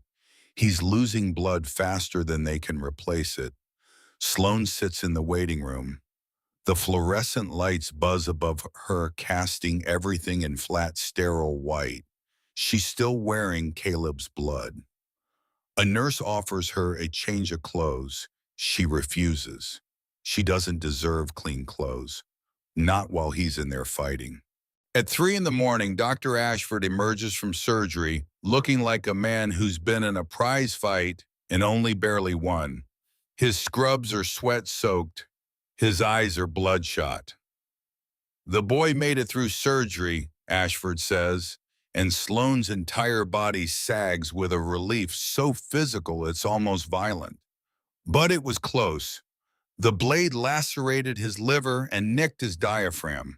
He's losing blood faster than they can replace it. Sloan sits in the waiting room. The fluorescent lights buzz above her, casting everything in flat, sterile white. She's still wearing Caleb's blood. A nurse offers her a change of clothes. She refuses. She doesn't deserve clean clothes, not while he's in there fighting. At 3 in the morning, Dr. Ashford emerges from surgery looking like a man who's been in a prize fight and only barely won. His scrubs are sweat-soaked. His eyes are bloodshot. "The boy made it through surgery," Ashford says, and Sloane's entire body sags with a relief so physical it's almost violent. But it was close. The blade lacerated his liver and nicked his diaphragm.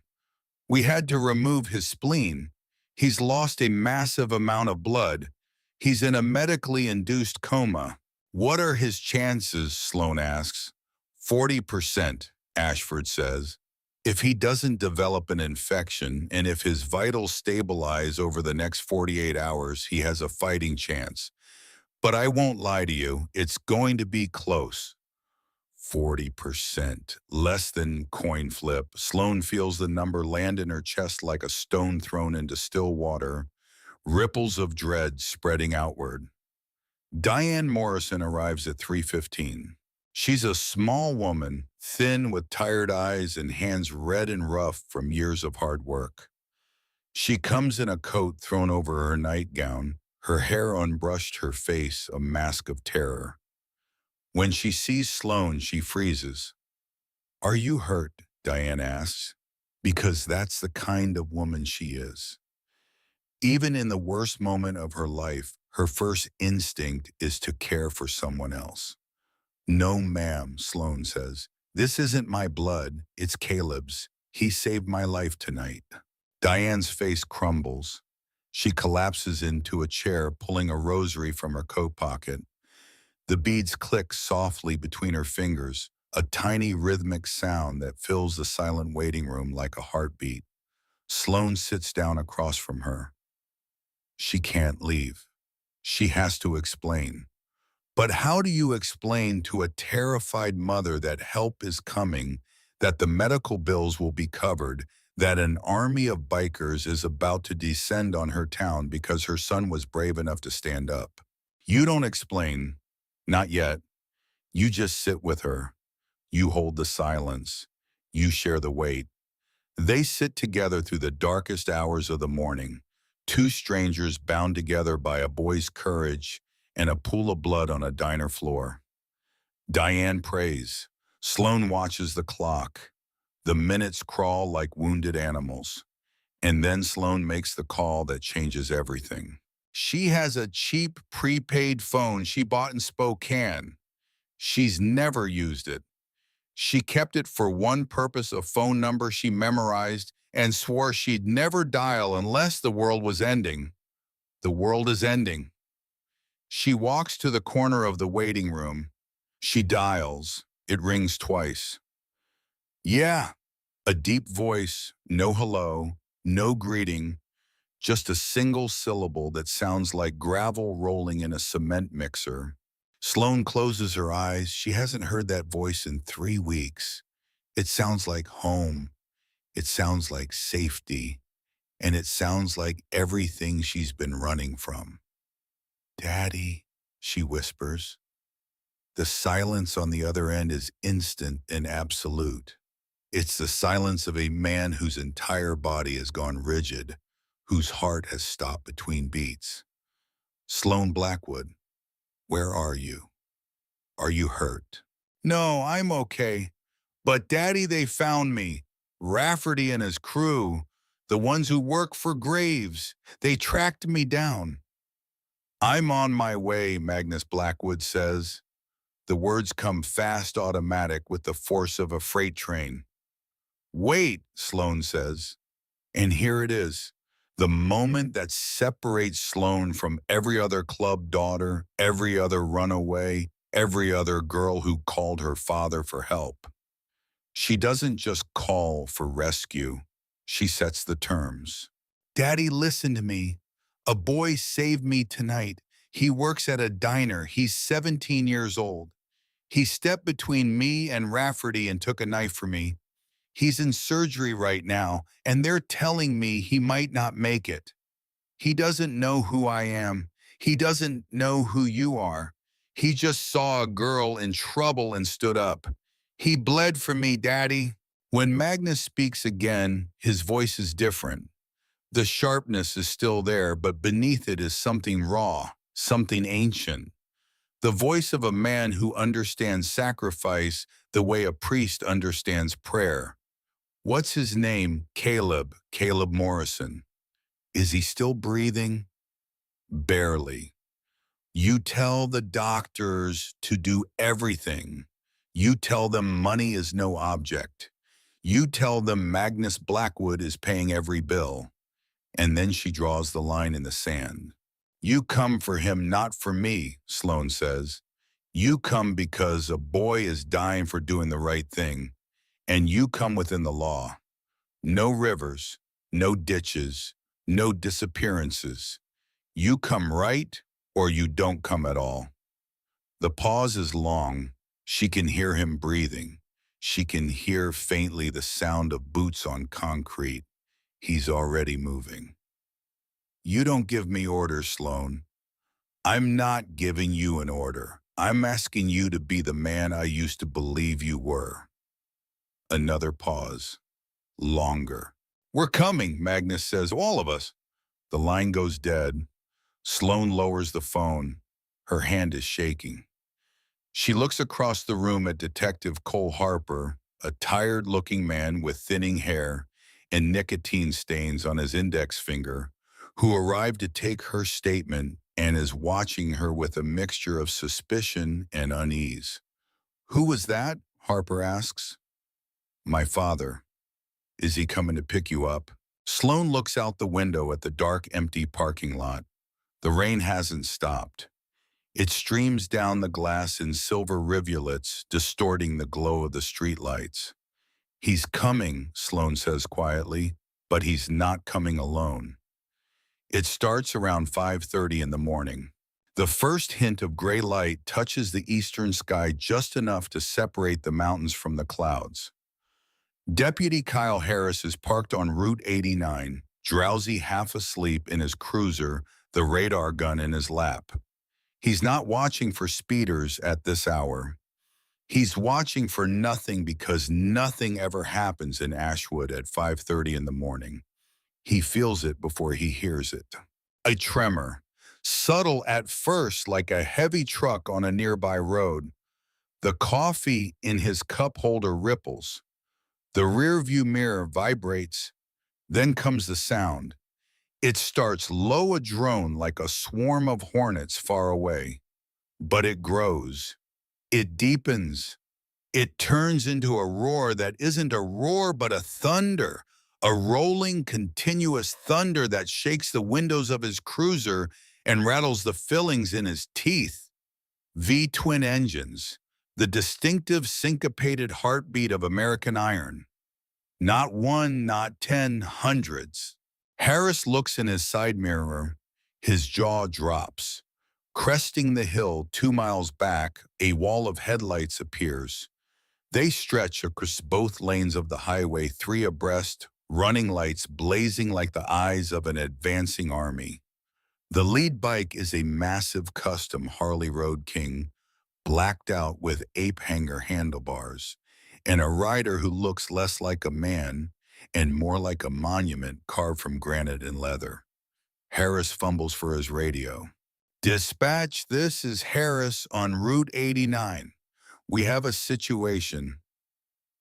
We had to remove his spleen. He's lost a massive amount of blood. He's in a medically induced coma. "What are his chances?" Sloan asks. 40%, Ashford says. "If he doesn't develop an infection and if his vitals stabilize over the next 48 hours, he has a fighting chance. But I won't lie to you, it's going to be close." 40%, less than coin flip. Sloan feels the number land in her chest like a stone thrown into still water, ripples of dread spreading outward. Diane Morrison arrives at 3:15. She's a small woman, thin with tired eyes and hands red and rough from years of hard work. She comes in a coat thrown over her nightgown, her hair unbrushed, her face a mask of terror. When she sees Sloan, she freezes. "Are you hurt?" Diane asks, because that's the kind of woman she is. Even in the worst moment of her life, her first instinct is to care for someone else. "No, ma'am," Sloan says. "This isn't my blood, it's Caleb's. He saved my life tonight." Diane's face crumbles. She collapses into a chair, pulling a rosary from her coat pocket. The beads click softly between her fingers, a tiny rhythmic sound that fills the silent waiting room like a heartbeat. Sloan sits down across from her. She can't leave. She has to explain. But how do you explain to a terrified mother that help is coming, that the medical bills will be covered, that an army of bikers is about to descend on her town because her son was brave enough to stand up? You don't explain. Not yet. You just sit with her. You hold the silence. You share the weight. They sit together through the darkest hours of the morning, 2 strangers bound together by a boy's courage and a pool of blood on a diner floor. Diane prays. Sloan watches the clock. The minutes crawl like wounded animals. And then Sloan makes the call that changes everything. She has a cheap prepaid phone she bought in Spokane. She's never used it. She kept it for one purpose, a phone number she memorized, and swore she'd never dial unless the world was ending. The world is ending. She walks to the corner of the waiting room. She dials. It rings twice. Yeah, a deep voice, no hello, no greeting, just a single syllable that sounds like gravel rolling in a cement mixer. Sloan closes her eyes. She hasn't heard that voice in 3 weeks. It sounds like home. It sounds like safety. And it sounds like everything she's been running from. Daddy, she whispers. The silence on the other end is instant and absolute. It's the silence of a man whose entire body has gone rigid, whose heart has stopped between beats. Sloan Blackwood, where are you? Are you hurt? No, I'm okay. But Daddy, they found me. Rafferty and his crew, the ones who work for Graves, they tracked me down. I'm on my way, Magnus Blackwood says. The words come fast, automatic, with the force of a freight train. Wait, Sloan says. And here it is. The moment that separates Sloan from every other club daughter, every other runaway, every other girl who called her father for help. She doesn't just call for rescue. She sets the terms. Daddy, listen to me. A boy saved me tonight. He works at a diner. He's 17 years old. He stepped between me and Rafferty and took a knife for me. He's in surgery right now, and they're telling me he might not make it. He doesn't know who I am. He doesn't know who you are. He just saw a girl in trouble and stood up. He bled for me, Daddy. When Magnus speaks again, his voice is different. The sharpness is still there, but beneath it is something raw, something ancient. The voice of a man who understands sacrifice the way a priest understands prayer. What's his name? Caleb Morrison. Is he still breathing? Barely. You tell the doctors to do everything. You tell them money is no object. You tell them Magnus Blackwood is paying every bill. And then she draws the line in the sand. You come for him, not for me, Sloan says. You come because a boy is dying for doing the right thing. And you come within the law. No rivers, no ditches, no disappearances. You come right or you don't come at all. The pause is long. She can hear him breathing. She can hear faintly the sound of boots on concrete. He's already moving. You don't give me orders, Sloan. I'm not giving you an order. I'm asking you to be the man I used to believe you were. Another pause. Longer. We're coming, Magnus says, all of us. The line goes dead. Sloan lowers the phone. Her hand is shaking. She looks across the room at Detective Cole Harper, a tired-looking man with thinning hair and nicotine stains on his index finger, who arrived to take her statement and is watching her with a mixture of suspicion and unease. Who was that? Harper asks. My father. Is he coming to pick you up? Sloan looks out the window at the dark, empty parking lot. The rain hasn't stopped. It streams down the glass in silver rivulets, distorting the glow of the streetlights. He's coming, Sloan says quietly, but he's not coming alone. It starts around 5:30 in the morning. The first hint of gray light touches the eastern sky just enough to separate the mountains from the clouds. Deputy Kyle Harris is parked on Route 89, drowsy, half asleep in his cruiser, the radar gun in his lap. He's not watching for speeders at this hour. He's watching for nothing because nothing ever happens in Ashwood at 5:30 in the morning. He feels it before he hears it. A tremor, subtle at first like a heavy truck on a nearby road. The coffee in his cup holder ripples. The rearview mirror vibrates, then comes the sound. It starts low, a drone like a swarm of hornets far away, but it grows. It deepens. It turns into a roar that isn't a roar but a thunder, a rolling, continuous thunder that shakes the windows of his cruiser and rattles the fillings in his teeth. V-twin engines, the distinctive syncopated heartbeat of American iron. Not one, not 10, hundreds. Harris looks in his side mirror. His jaw drops. Cresting the hill 2 miles back, a wall of headlights appears. They stretch across both lanes of the highway, three abreast, running lights blazing like the eyes of an advancing army. The lead bike is a massive custom Harley Road King, blacked out with ape hanger handlebars, and a rider who looks less like a man and more like a monument carved from granite and leather. Harris fumbles for his radio. Dispatch, this is Harris on Route 89. We have a situation.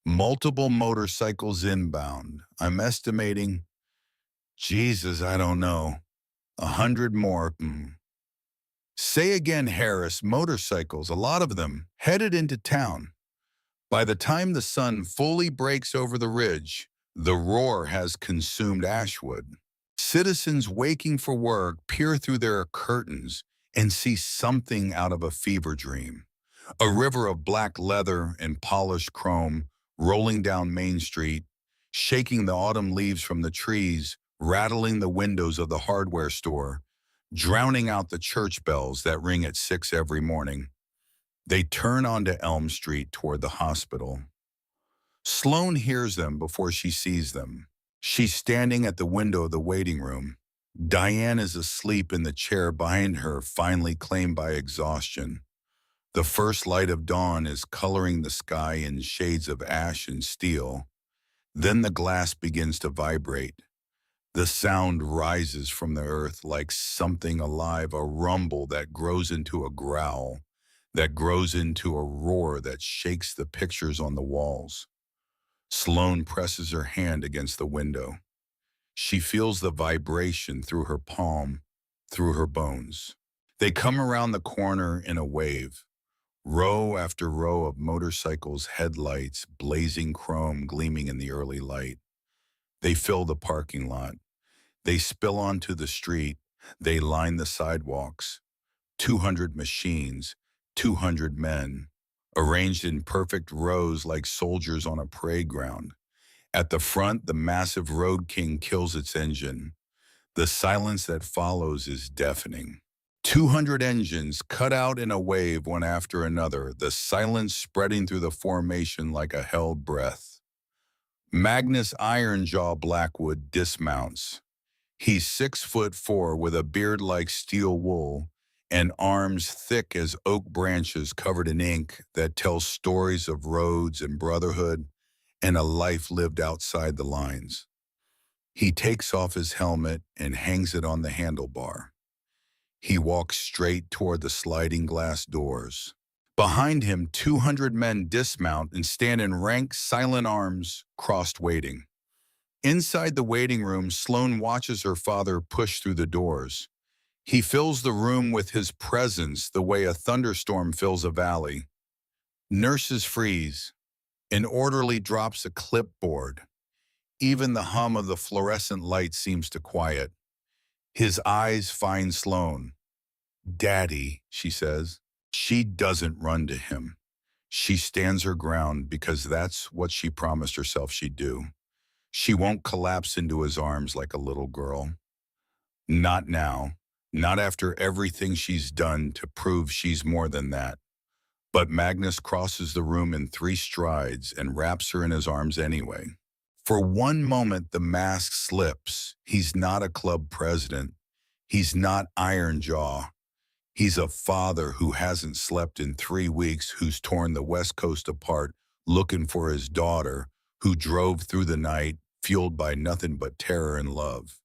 Multiple motorcycles inbound. I'm estimating, Jesus, I don't know, 100 more. Say again, Harris, motorcycles, a lot of them, headed into town. By the time the sun fully breaks over the ridge, the roar has consumed Ashwood. Citizens waking for work peer through their curtains and see something out of a fever dream. A river of black leather and polished chrome rolling down Main Street, shaking the autumn leaves from the trees, rattling the windows of the hardware store, drowning out the church bells that ring at 6 every morning. They turn onto Elm Street toward the hospital. Sloane hears them before she sees them. She's standing at the window of the waiting room. Diane is asleep in the chair behind her, finally claimed by exhaustion. The first light of dawn is coloring the sky in shades of ash and steel. Then the glass begins to vibrate. The sound rises from the earth like something alive, a rumble that grows into a growl, that grows into a roar that shakes the pictures on the walls. Sloane presses her hand against the window. She feels the vibration through her palm, through her bones. They come around the corner in a wave. Row after row of motorcycles, headlights, blazing chrome gleaming in the early light. They fill the parking lot. They spill onto the street. They line the sidewalks. 200 machines, 200 men, arranged in perfect rows like soldiers on a parade ground. At the front, the massive Road King kills its engine. The silence that follows is deafening. 200 engines cut out in a wave one after another, the silence spreading through the formation like a held breath. Magnus Ironjaw Blackwood dismounts. He's 6'4" with a beard like steel wool and arms thick as oak branches covered in ink that tell stories of roads and brotherhood and a life lived outside the lines. He takes off his helmet and hangs it on the handlebar. He walks straight toward the sliding glass doors. Behind him, 200 men dismount and stand in rank, silent arms crossed waiting. Inside the waiting room, Sloane watches her father push through the doors. He fills the room with his presence the way a thunderstorm fills a valley. Nurses freeze. An orderly drops a clipboard. Even the hum of the fluorescent light seems to quiet. His eyes find Sloane. "Daddy," she says. She doesn't run to him. She stands her ground because that's what she promised herself she'd do. She won't collapse into his arms like a little girl. Not now. Not after everything she's done to prove she's more than that. But Magnus crosses the room in 3 strides and wraps her in his arms anyway. For one moment, the mask slips. He's not a club president. He's not Ironjaw. He's a father who hasn't slept in 3 weeks, who's torn the West Coast apart looking for his daughter, who drove through the night fueled by nothing but terror and love.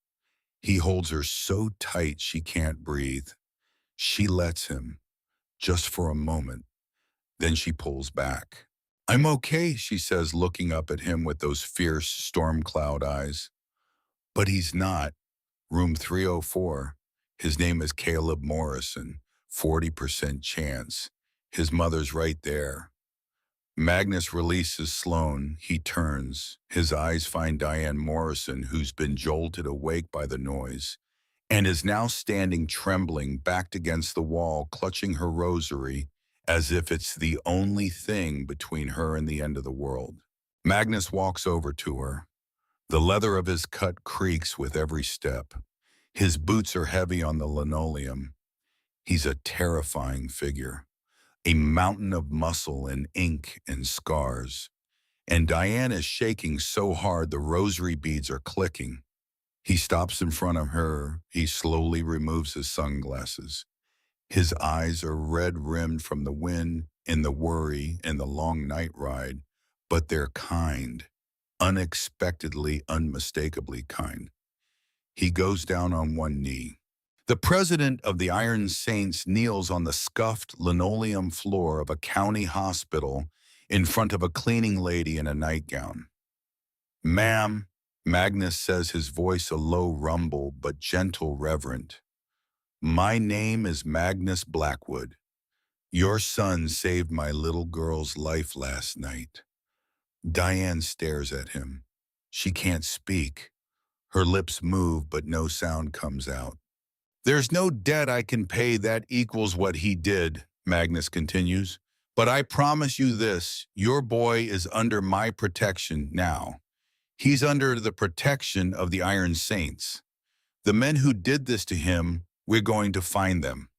He holds her so tight she can't breathe. She lets him, just for a moment. Then she pulls back. I'm okay, she says, looking up at him with those fierce storm cloud eyes. But he's not. Room 304. His name is Caleb Morrison. 40% chance. His mother's right there. Magnus releases Sloane. He turns. His eyes find Diane Morrison, who's been jolted awake by the noise, and is now standing trembling, backed against the wall, clutching her rosary, as if it's the only thing between her and the end of the world. Magnus walks over to her. The leather of his cut creaks with every step. His boots are heavy on the linoleum. He's a terrifying figure, a mountain of muscle and ink and scars. And Diane is shaking so hard the rosary beads are clicking. He stops in front of her. He slowly removes his sunglasses. His eyes are red-rimmed from the wind and the worry and the long night ride, but they're kind, unexpectedly, unmistakably kind. He goes down on one knee. The president of the Iron Saints kneels on the scuffed linoleum floor of a county hospital in front of a cleaning lady in a nightgown. "Ma'am," Magnus says, his voice a low rumble but gentle reverent. "My name is Magnus Blackwood. Your son saved my little girl's life last night." Diane stares at him. She can't speak. Her lips move, but no sound comes out. "There's no debt I can pay that equals what he did," Magnus continues. "But I promise you this, your boy is under my protection now. He's under the protection of the Iron Saints. The men who did this to him, we're going to find them."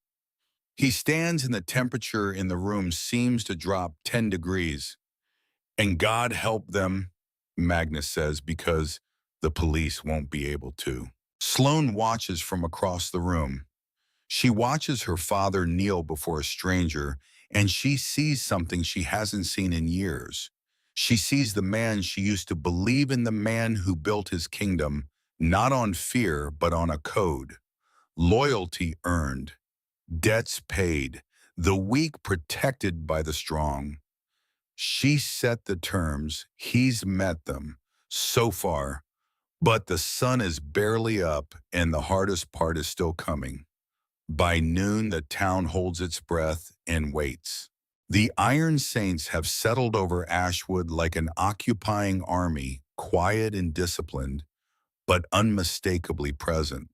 He stands and the temperature in the room seems to drop 10 degrees. "And God help them," Magnus says, "because the police won't be able to." Sloane watches from across the room. She watches her father kneel before a stranger, and she sees something she hasn't seen in years. She sees the man she used to believe in, the man who built his kingdom, not on fear, but on a code. Loyalty earned, debts paid, the weak protected by the strong. She set the terms, he's met them, so far. But the sun is barely up, and the hardest part is still coming. By noon, the town holds its breath and waits. The Iron Saints have settled over Ashwood like an occupying army, quiet and disciplined, but unmistakably present.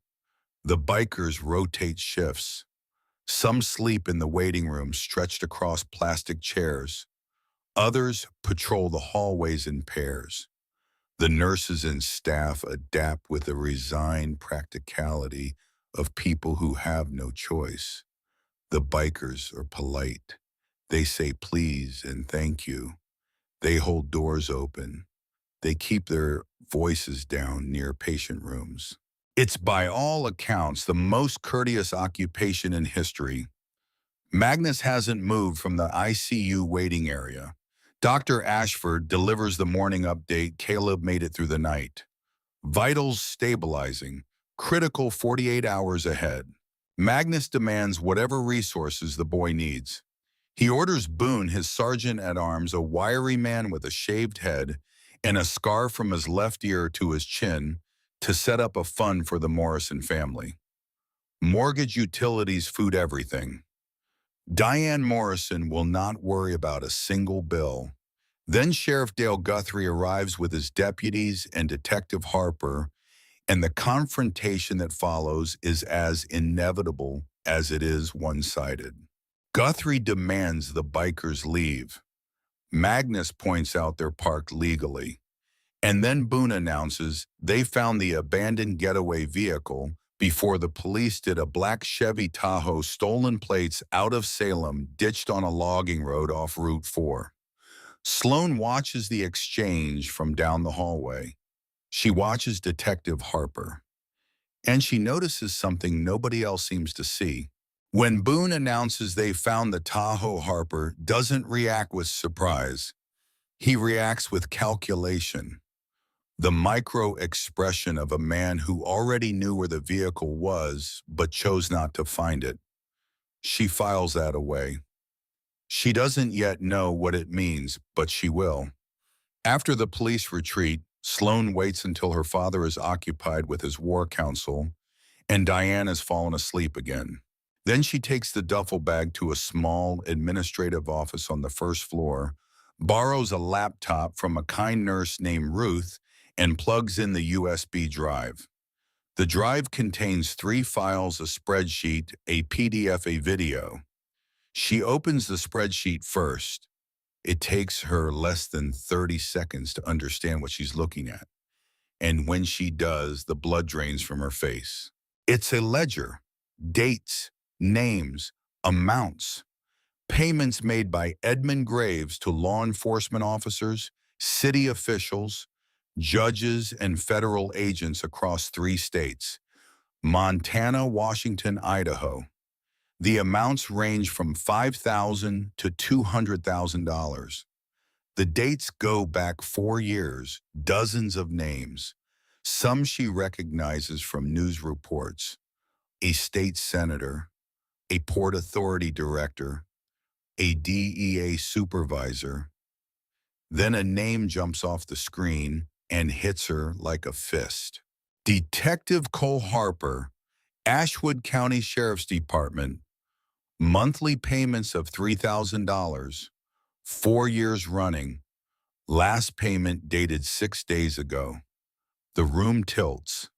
The bikers rotate shifts. Some sleep in the waiting room stretched across plastic chairs. Others patrol the hallways in pairs. The nurses and staff adapt with the resigned practicality of people who have no choice. The bikers are polite. They say please and thank you. They hold doors open. They keep their voices down near patient rooms. It's by all accounts the most courteous occupation in history. Magnus hasn't moved from the ICU waiting area. Dr. Ashford delivers the morning update. Caleb made it through the night. Vitals stabilizing. Critical 48 hours ahead. Magnus demands whatever resources the boy needs. He orders Boone, his sergeant-at-arms, a wiry man with a shaved head and a scar from his left ear to his chin, to set up a fund for the Morrison family. Mortgage, utilities, food, everything. Diane Morrison will not worry about a single bill. Then Sheriff Dale Guthrie arrives with his deputies and Detective Harper, and the confrontation that follows is as inevitable as it is one-sided. Guthrie demands the bikers leave. Magnus points out they're parked legally. And then Boone announces they found the abandoned getaway vehicle before the police did. A black Chevy Tahoe, stolen plates, out of Salem, ditched on a logging road off Route 4. Sloane watches the exchange from down the hallway. She watches Detective Harper. And she notices something nobody else seems to see. When Boone announces they found the Tahoe, Harper doesn't react with surprise. He reacts with calculation. The micro-expression of a man who already knew where the vehicle was, but chose not to find it. She files that away. She doesn't yet know what it means, but she will. After the police retreat, Sloane waits until her father is occupied with his war council and Diane has fallen asleep again. Then she takes the duffel bag to a small administrative office on the first floor, borrows a laptop from a kind nurse named Ruth, and plugs in the USB drive. The drive contains 3 files, a spreadsheet, a PDF, a video. She opens the spreadsheet first. It takes her less than 30 seconds to understand what she's looking at. And when she does, the blood drains from her face. It's a ledger, dates, names, amounts, payments made by Edmund Graves to law enforcement officers, city officials, judges, and federal agents across 3 states, Montana, Washington, Idaho. The amounts range from $5,000 to $200,000. The dates go back 4 years, dozens of names. Some she recognizes from news reports: a state senator, a Port Authority director, a DEA supervisor. Then a name jumps off the screen and hits her like a fist. Detective Cole Harper, Ashwood County Sheriff's Department, monthly payments of $3,000, 4 years running, last payment dated 6 days ago. The room tilts.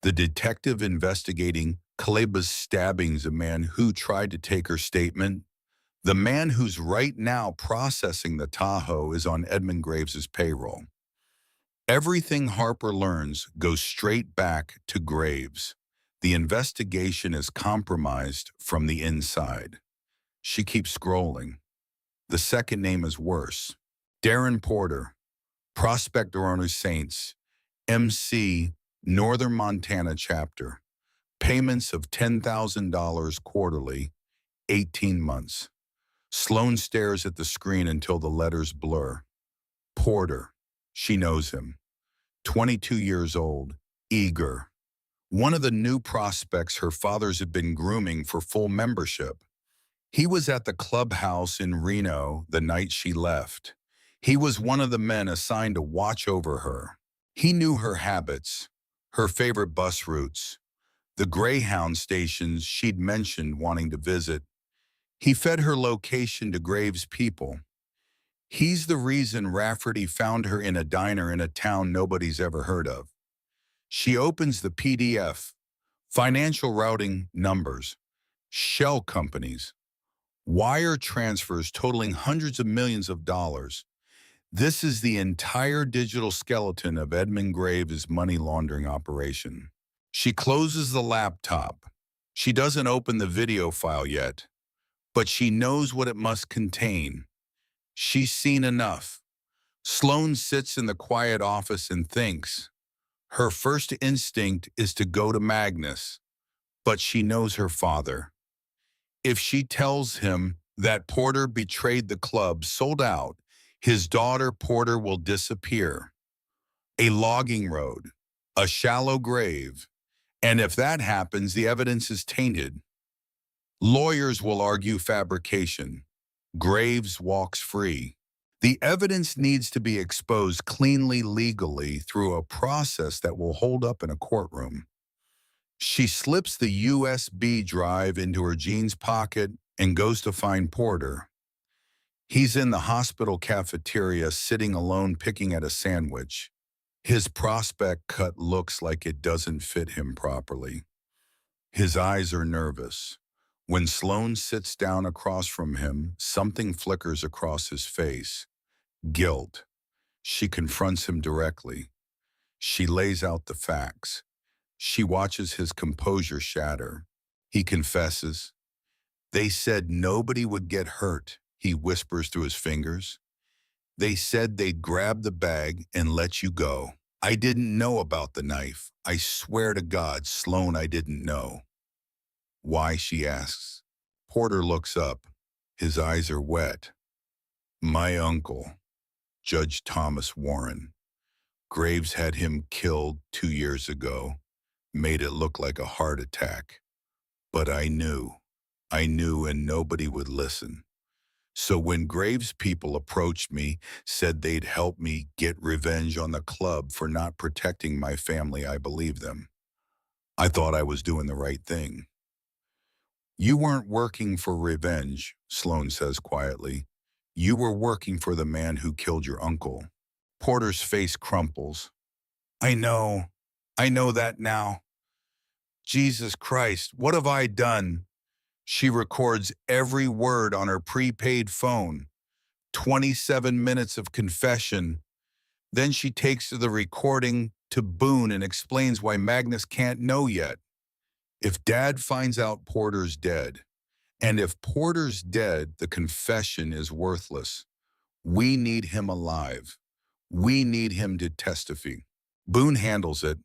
The detective investigating Kaleba's stabbings, a man who tried to take her statement. The man who's right now processing the Tahoe is on Edmund Graves' payroll. Everything Harper learns goes straight back to Graves. The investigation is compromised from the inside. She keeps scrolling. The second name is worse. Darren Porter, Prospector Honor Saints, MC, Northern Montana chapter. Payments of $10,000 quarterly, 18 months. Sloane stares at the screen until the letters blur. Porter. She knows him. 22 years old, eager. One of the new prospects her fathers had been grooming for full membership. He was at the clubhouse in Reno the night she left. He was one of the men assigned to watch over her. He knew her habits, her favorite bus routes, the Greyhound stations she'd mentioned wanting to visit. He fed her location to Graves' people. He's the reason Rafferty found her in a diner in a town nobody's ever heard of. She opens the PDF, financial routing numbers, shell companies, wire transfers totaling hundreds of millions of dollars. This is the entire digital skeleton of Edmund Graves' money laundering operation. She closes the laptop. She doesn't open the video file yet, but she knows what it must contain. She's seen enough. Sloane sits in the quiet office and thinks. Her first instinct is to go to Magnus, but she knows her father. If she tells him that Porter betrayed the club, sold out, his daughter Porter will disappear. A logging road, a shallow grave, and if that happens, the evidence is tainted. Lawyers will argue fabrication. Graves walks free. The evidence needs to be exposed cleanly, legally, through a process that will hold up in a courtroom. She slips the USB drive into her jeans pocket and goes to find Porter. He's in the hospital cafeteria, sitting alone picking at a sandwich. His prospect cut looks like it doesn't fit him properly. His eyes are nervous. When Sloane sits down across from him, something flickers across his face. Guilt. She confronts him directly. She lays out the facts. She watches his composure shatter. He confesses. They said nobody would get hurt, he whispers through his fingers. They said they'd grab the bag and let you go. I didn't know about the knife. I swear to God, Sloane, I didn't know. Why, she asks. Porter looks up. His eyes are wet. My uncle, Judge Thomas Warren. Graves had him killed 2 years ago. Made it look like a heart attack. But I knew, and nobody would listen. So when Graves people approached me, said they'd help me get revenge on the club for not protecting my family, I believed them. I thought I was doing the right thing. You weren't working for revenge, Sloan says quietly. You were working for the man who killed your uncle. Porter's face crumples. I know. I know that now. Jesus Christ, what have I done? She records every word on her prepaid phone. 27 minutes of confession. Then she takes the recording to Boone and explains why Magnus can't know yet. If Dad finds out Porter's dead, and if Porter's dead, the confession is worthless. We need him alive. We need him to testify. Boone handles it.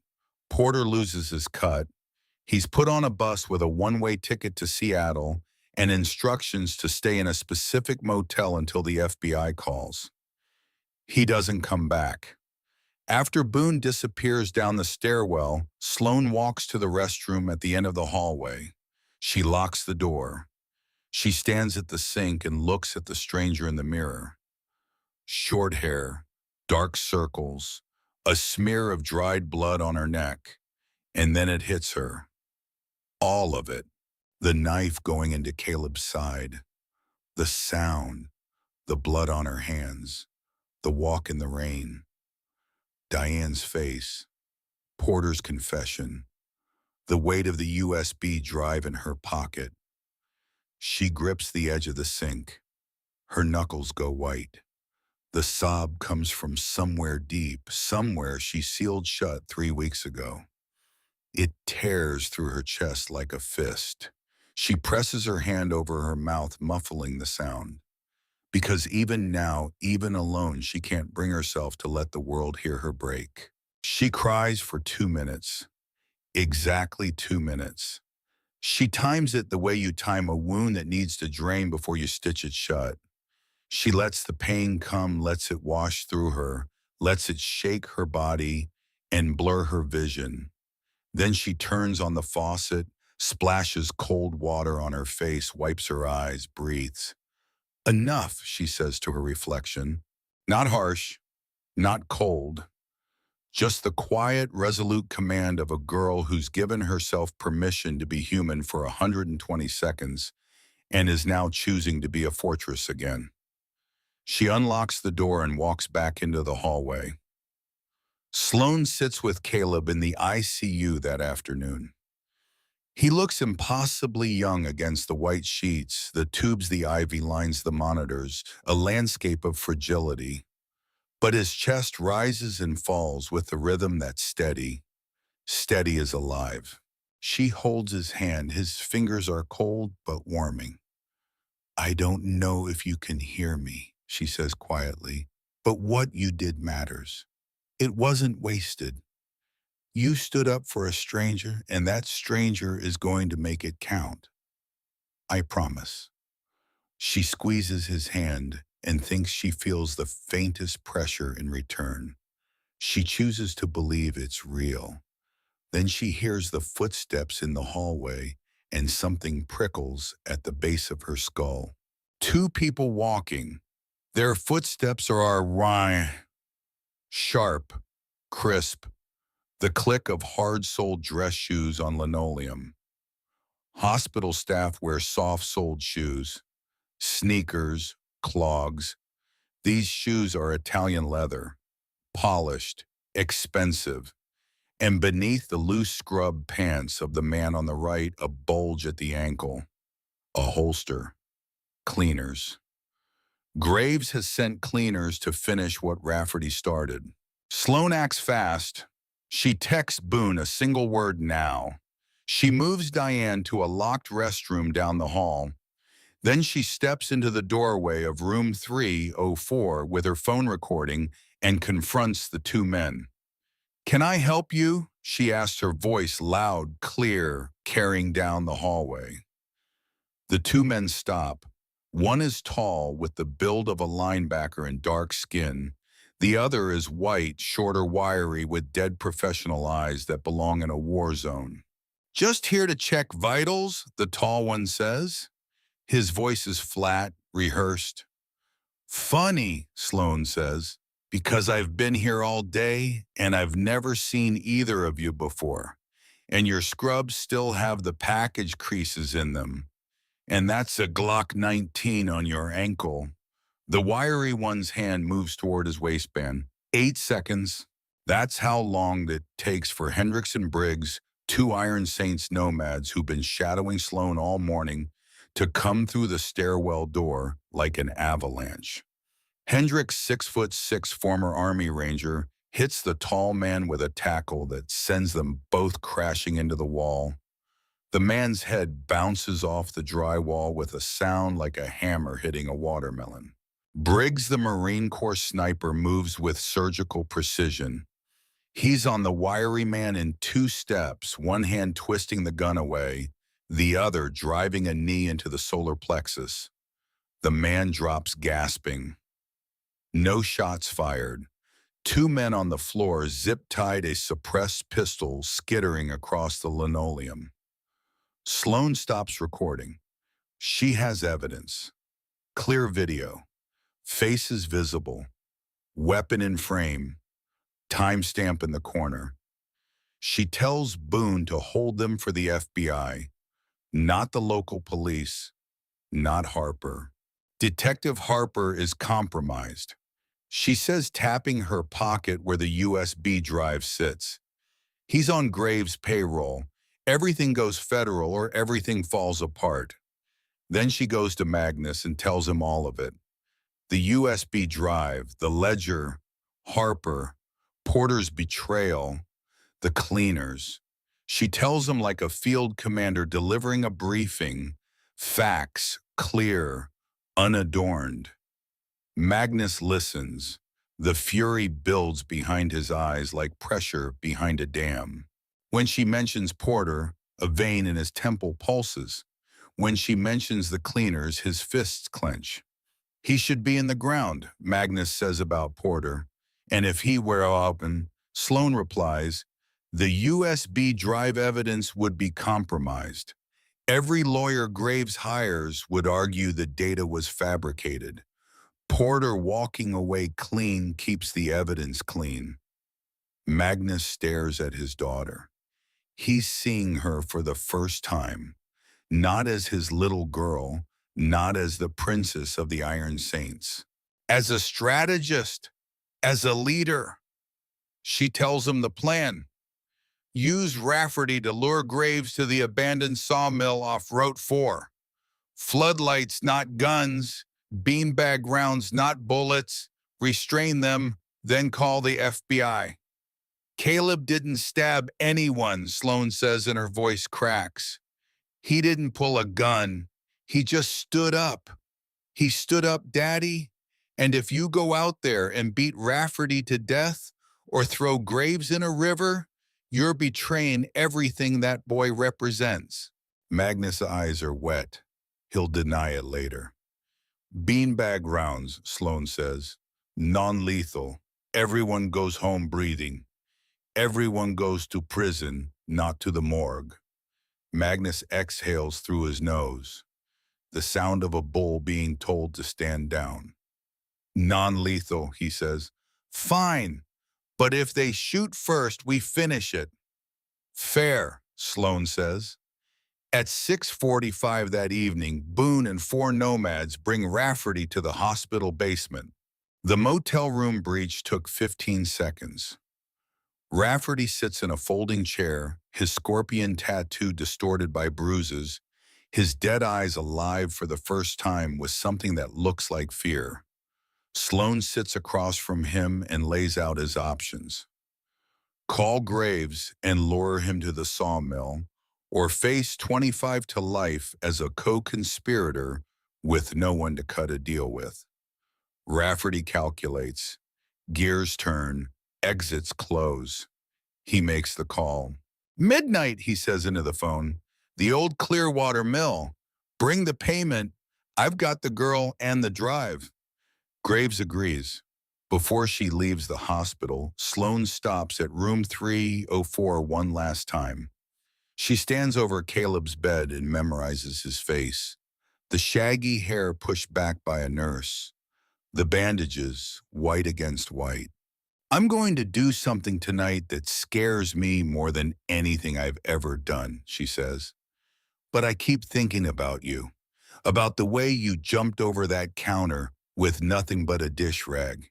Porter loses his cut. He's put on a bus with a one-way ticket to Seattle and instructions to stay in a specific motel until the FBI calls. He doesn't come back. After Boone disappears down the stairwell, Sloan walks to the restroom at the end of the hallway. She locks the door. She stands at the sink and looks at the stranger in the mirror. Short hair, dark circles, a smear of dried blood on her neck, and then it hits her. All of it. The knife going into Caleb's side, the sound, the blood on her hands, the walk in the rain, Diane's face, Porter's confession, the weight of the USB drive in her pocket. She grips the edge of the sink. Her knuckles go white. The sob comes from somewhere deep, somewhere she sealed shut 3 weeks ago. It tears through her chest like a fist. She presses her hand over her mouth, muffling the sound. Because even now, even alone, she can't bring herself to let the world hear her break. She cries for 2 minutes. Exactly 2 minutes. She times it the way you time a wound that needs to drain before you stitch it shut. She lets the pain come, lets it wash through her, lets it shake her body and blur her vision. Then she turns on the faucet, splashes cold water on her face, wipes her eyes, breathes. Enough, she says to her reflection. Not harsh, not cold. Just the quiet, resolute command of a girl who's given herself permission to be human for 120 seconds and is now choosing to be a fortress again. She unlocks the door and walks back into the hallway. Sloan sits with Caleb in the ICU that afternoon. He looks impossibly young against the white sheets, the tubes, the IV lines, the monitors, a landscape of fragility. But his chest rises and falls with a rhythm that's steady. Steady as alive. She holds his hand. His fingers are cold but warming. I don't know if you can hear me, she says quietly, but what you did matters. It wasn't wasted. You stood up for a stranger, and that stranger is going to make it count. I promise. She squeezes his hand and thinks she feels the faintest pressure in return. She chooses to believe it's real. Then she hears the footsteps in the hallway and something prickles at the base of her skull. 2 people walking. Their footsteps are sharp, crisp, the click of hard-soled dress shoes on linoleum. Hospital staff wear soft-soled shoes, sneakers, clogs. These shoes are Italian leather, polished, expensive, and beneath the loose scrub pants of the man on the right, a bulge at the ankle, a holster, cleaners. Graves has sent cleaners to finish what Rafferty started. Sloan acts fast. She texts Boone a single word now. She moves Diane to a locked restroom down the hall. Then she steps into the doorway of room 304 with her phone recording and confronts the 2 men. Can I help you? She asks, her voice loud, clear, carrying down the hallway. The 2 men stop. One is tall, with the build of a linebacker and dark skin. The other is white, shorter, wiry, with dead professional eyes that belong in a war zone. Just here to check vitals, the tall one says. His voice is flat, rehearsed. Funny, Sloan says, because I've been here all day and I've never seen either of you before. And your scrubs still have the package creases in them. And that's a Glock 19 on your ankle. The wiry one's hand moves toward his waistband. 8 seconds. That's how long it takes for Hendricks and Briggs, two Iron Saints nomads who've been shadowing Sloan all morning, to come through the stairwell door like an avalanche. Hendricks, 6'6" former Army Ranger, hits the tall man with a tackle that sends them both crashing into the wall. The man's head bounces off the drywall with a sound like a hammer hitting a watermelon. Briggs, the Marine Corps sniper, moves with surgical precision. He's on the wiry man in 2 steps, one hand twisting the gun away, the other driving a knee into the solar plexus. The man drops gasping. No shots fired. 2 men on the floor zip-tied a suppressed pistol skittering across the linoleum. Sloan stops recording. She has evidence. Clear video. Faces visible. Weapon in frame. Timestamp in the corner. She tells Boone to hold them for the FBI, not the local police, not Harper. Detective Harper is compromised. She says, tapping her pocket where the USB drive sits. He's on Graves' payroll. Everything goes federal or everything falls apart. Then she goes to Magnus and tells him all of it. The USB drive, the ledger, Harper, Porter's betrayal, the cleaners. She tells him like a field commander delivering a briefing, facts, clear, unadorned. Magnus listens. The fury builds behind his eyes like pressure behind a dam. When she mentions Porter, a vein in his temple pulses. When she mentions the cleaners, his fists clench. He should be in the ground, Magnus says about Porter. And if he were open, Sloan replies, the USB drive evidence would be compromised. Every lawyer Graves hires would argue the data was fabricated. Porter walking away clean keeps the evidence clean. Magnus stares at his daughter. He's seeing her for the first time, not as his little girl, not as the princess of the Iron Saints. As a strategist, as a leader. She tells him the plan. Use Rafferty to lure Graves to the abandoned sawmill off Route 4. Floodlights, not guns. Beanbag rounds, not bullets. Restrain them, then call the FBI. Caleb didn't stab anyone, Sloan says, and her voice cracks. He didn't pull a gun. He just stood up. He stood up, Daddy. And if you go out there and beat Rafferty to death or throw Graves in a river, you're betraying everything that boy represents. Magnus' eyes are wet. He'll deny it later. Beanbag rounds, Sloan says. Non-lethal. Everyone goes home breathing. Everyone goes to prison, not to the morgue. Magnus exhales through his nose. The sound of a bull being told to stand down. Non-lethal, he says. Fine, but if they shoot first, we finish it. Fair, Sloan says. At 6:45 that evening, Boone and 4 nomads bring Rafferty to the hospital basement. The motel room breach took 15 seconds. Rafferty sits in a folding chair, his scorpion tattoo distorted by bruises, his dead eyes alive for the first time with something that looks like fear. Sloan sits across from him and lays out his options. Call Graves and lure him to the sawmill, or face 25 to life as a co-conspirator with no one to cut a deal with. Rafferty calculates. Gears turn. Exits close. He makes the call. Midnight, he says into the phone. The old Clearwater Mill. Bring the payment. I've got the girl and the drive. Graves agrees. Before she leaves the hospital, Sloan stops at room 304 one last time. She stands over Caleb's bed and memorizes his face. the shaggy hair pushed back by a nurse, the bandages white against white. I'm going to do something tonight that scares me more than anything I've ever done, she says. But I keep thinking about you, about the way you jumped over that counter with nothing but a dish rag.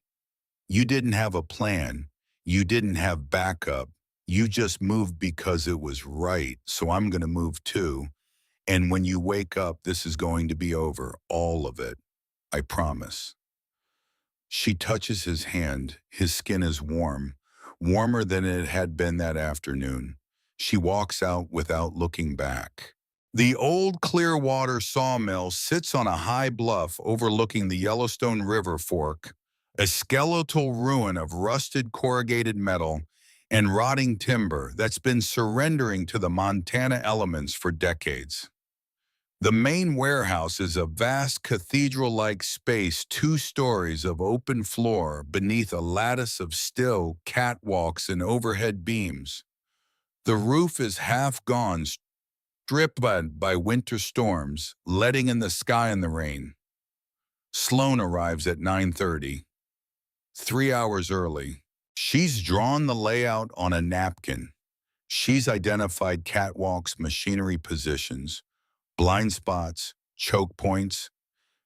You didn't have a plan. You didn't have backup. You just moved because it was right. So I'm going to move too. And when you wake up, this is going to be over. All of it. I promise. She touches his hand. His skin is warm, warmer than it had been that afternoon. She walks out without looking back. The old Clearwater sawmill sits on a high bluff overlooking the Yellowstone River fork, a skeletal ruin of rusted corrugated metal and rotting timber that's been surrendering to the Montana elements for decades. The main warehouse is a vast cathedral-like space, 2 stories of open floor beneath a lattice of still catwalks and overhead beams. The roof is half gone, stripped by winter storms, letting in the sky in the rain. Sloan arrives at 9:30, 3 hours early. She's drawn the layout on a napkin. She's identified catwalks, machinery positions, blind spots, choke points.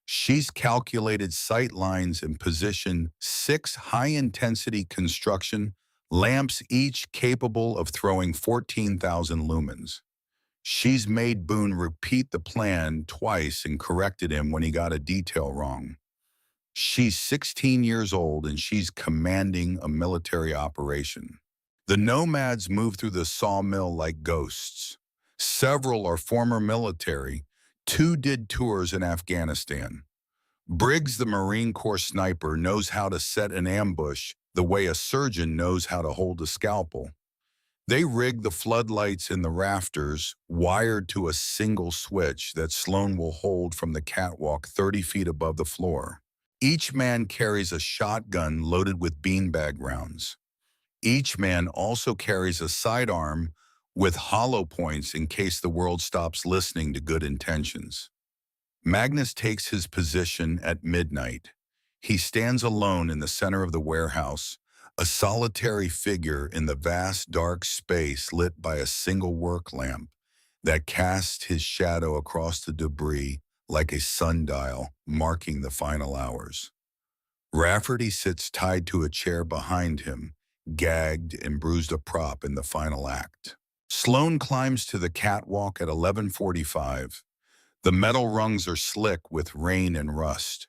She's calculated sight lines and positioned 6 high-intensity construction lamps, each capable of throwing 14,000 lumens. She's made Boone repeat the plan twice and corrected him when he got a detail wrong. She's 16 years old and she's commanding a military operation. The nomads move through the sawmill like ghosts. Several are former military. 2 did tours in Afghanistan. Briggs, the Marine Corps sniper, knows how to set an ambush the way a surgeon knows how to hold a scalpel. They rig the floodlights in the rafters, wired to a single switch that Sloan will hold from the catwalk 30 feet above the floor. Each man carries a shotgun loaded with beanbag rounds. Each man also carries a sidearm with hollow points in case the world stops listening to good intentions. Magnus takes his position at midnight. He stands alone in the center of the warehouse, a solitary figure in the vast dark space lit by a single work lamp that casts his shadow across the debris like a sundial marking the final hours. Rafferty sits tied to a chair behind him, gagged and bruised a prop in the final act. Sloan climbs to the catwalk at 11:45. The metal rungs are slick with rain and rust.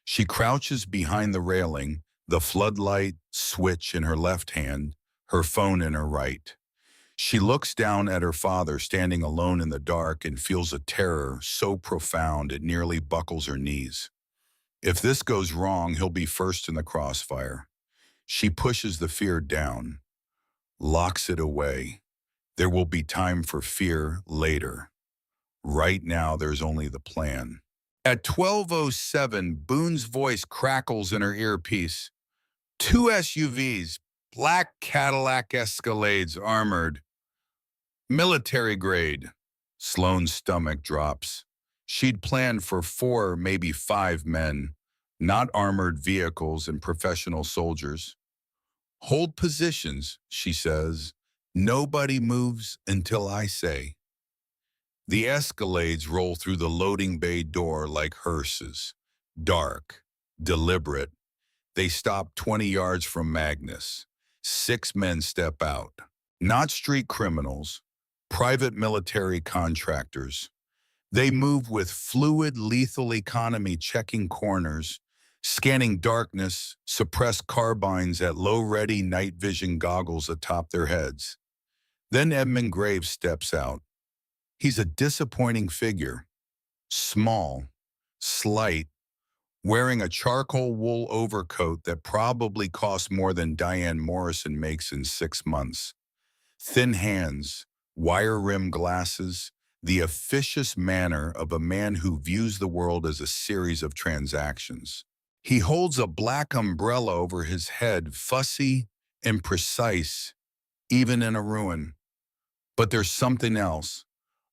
She crouches behind the railing, the floodlight switch in her left hand, her phone in her right. She looks down at her father standing alone in the dark and feels a terror so profound it nearly buckles her knees. If this goes wrong, he'll be first in the crossfire. She pushes the fear down, locks it away. There will be time for fear later. Right now, there's only the plan. At 12:07, Boone's voice crackles in her earpiece. 2 SUVs, black Cadillac Escalades, armored. Military grade. Sloane's stomach drops. She'd planned for 4, maybe 5 men, not armored vehicles and professional soldiers. Hold positions, she says. Nobody moves until I say. The Escalades roll through the loading bay door like hearses. Dark, deliberate. They stop 20 yards from Magnus. 6 men step out. Not street criminals, private military contractors. They move with fluid, lethal economy, checking corners, scanning darkness, suppressed carbines at low-ready night vision goggles atop their heads. Then Edmund Graves steps out. He's a disappointing figure. Small, slight, wearing a charcoal wool overcoat that probably cost more than Diane Morrison makes in 6 months. Thin hands, wire-rimmed glasses, the officious manner of a man who views the world as a series of transactions. He holds a black umbrella over his head, fussy and precise, even in a ruin. But there's something else.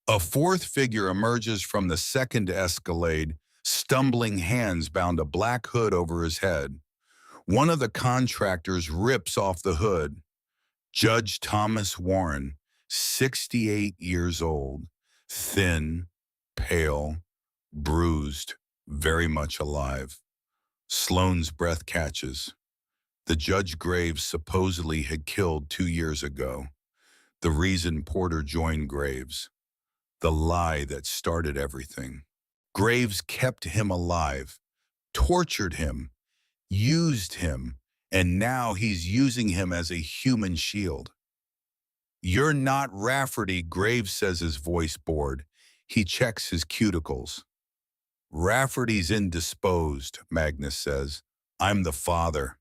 A fourth figure emerges from the second escalade, stumbling hands bound a black hood over his head. One of the contractors rips off the hood. Judge Thomas Warren, 68 years old, thin, pale, bruised, very much alive. Sloane's breath catches. The Judge Graves supposedly had killed 2 years ago. The reason Porter joined Graves. The lie that started everything. Graves kept him alive, tortured him, used him, and now he's using him as a human shield. "You're not Rafferty," Graves says, his voice bored. He checks his cuticles. "Rafferty's indisposed," Magnus says. "I'm the father."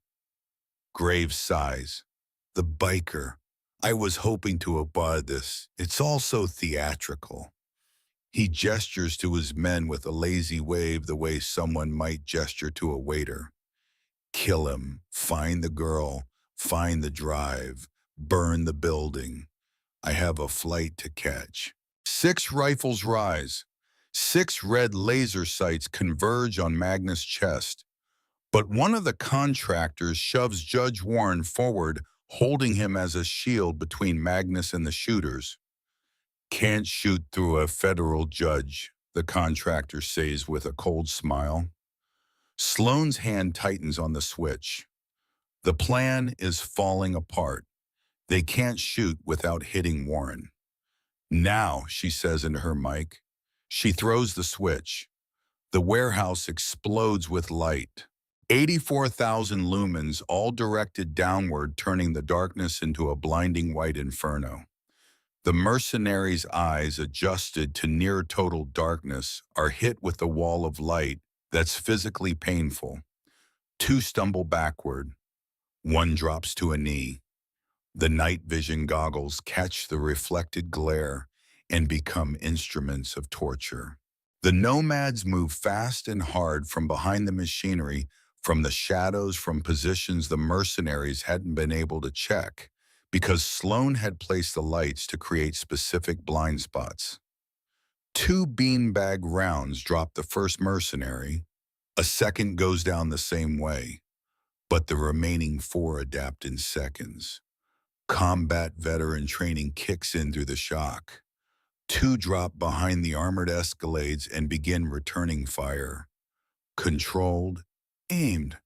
Graves sighs. "The biker. I was hoping to abide this. It's all so theatrical." He gestures to his men with a lazy wave, the way someone might gesture to a waiter. "Kill him, find the girl, find the drive, burn the building. I have a flight to catch." 6 rifles rise. 6 red laser sights converge on Magnus' chest. But one of the contractors shoves Judge Warren forward, holding him as a shield between Magnus and the shooters. "Can't shoot through a federal judge," the contractor says with a cold smile. Sloane's hand tightens on the switch. The plan is falling apart. They can't shoot without hitting Warren. "Now," she says into her mic. She throws the switch. The warehouse explodes with light. 84,000 lumens, all directed downward, turning the darkness into a blinding white inferno. The mercenaries' eyes, adjusted to near total darkness, are hit with the wall of light that's physically painful. 2 stumble backward. 1 drops to a knee. The night vision goggles catch the reflected glare and become instruments of torture. The nomads move fast and hard from behind the machinery, from the shadows, from positions the mercenaries hadn't been able to check, because Sloane had placed the lights to create specific blind spots. 2 beanbag rounds drop the first mercenary. A second goes down the same way, but the remaining 4 adapt in seconds. Combat veteran training kicks in through the shock. 2 drop behind the armored escalades and begin returning fire. Controlled, aimed,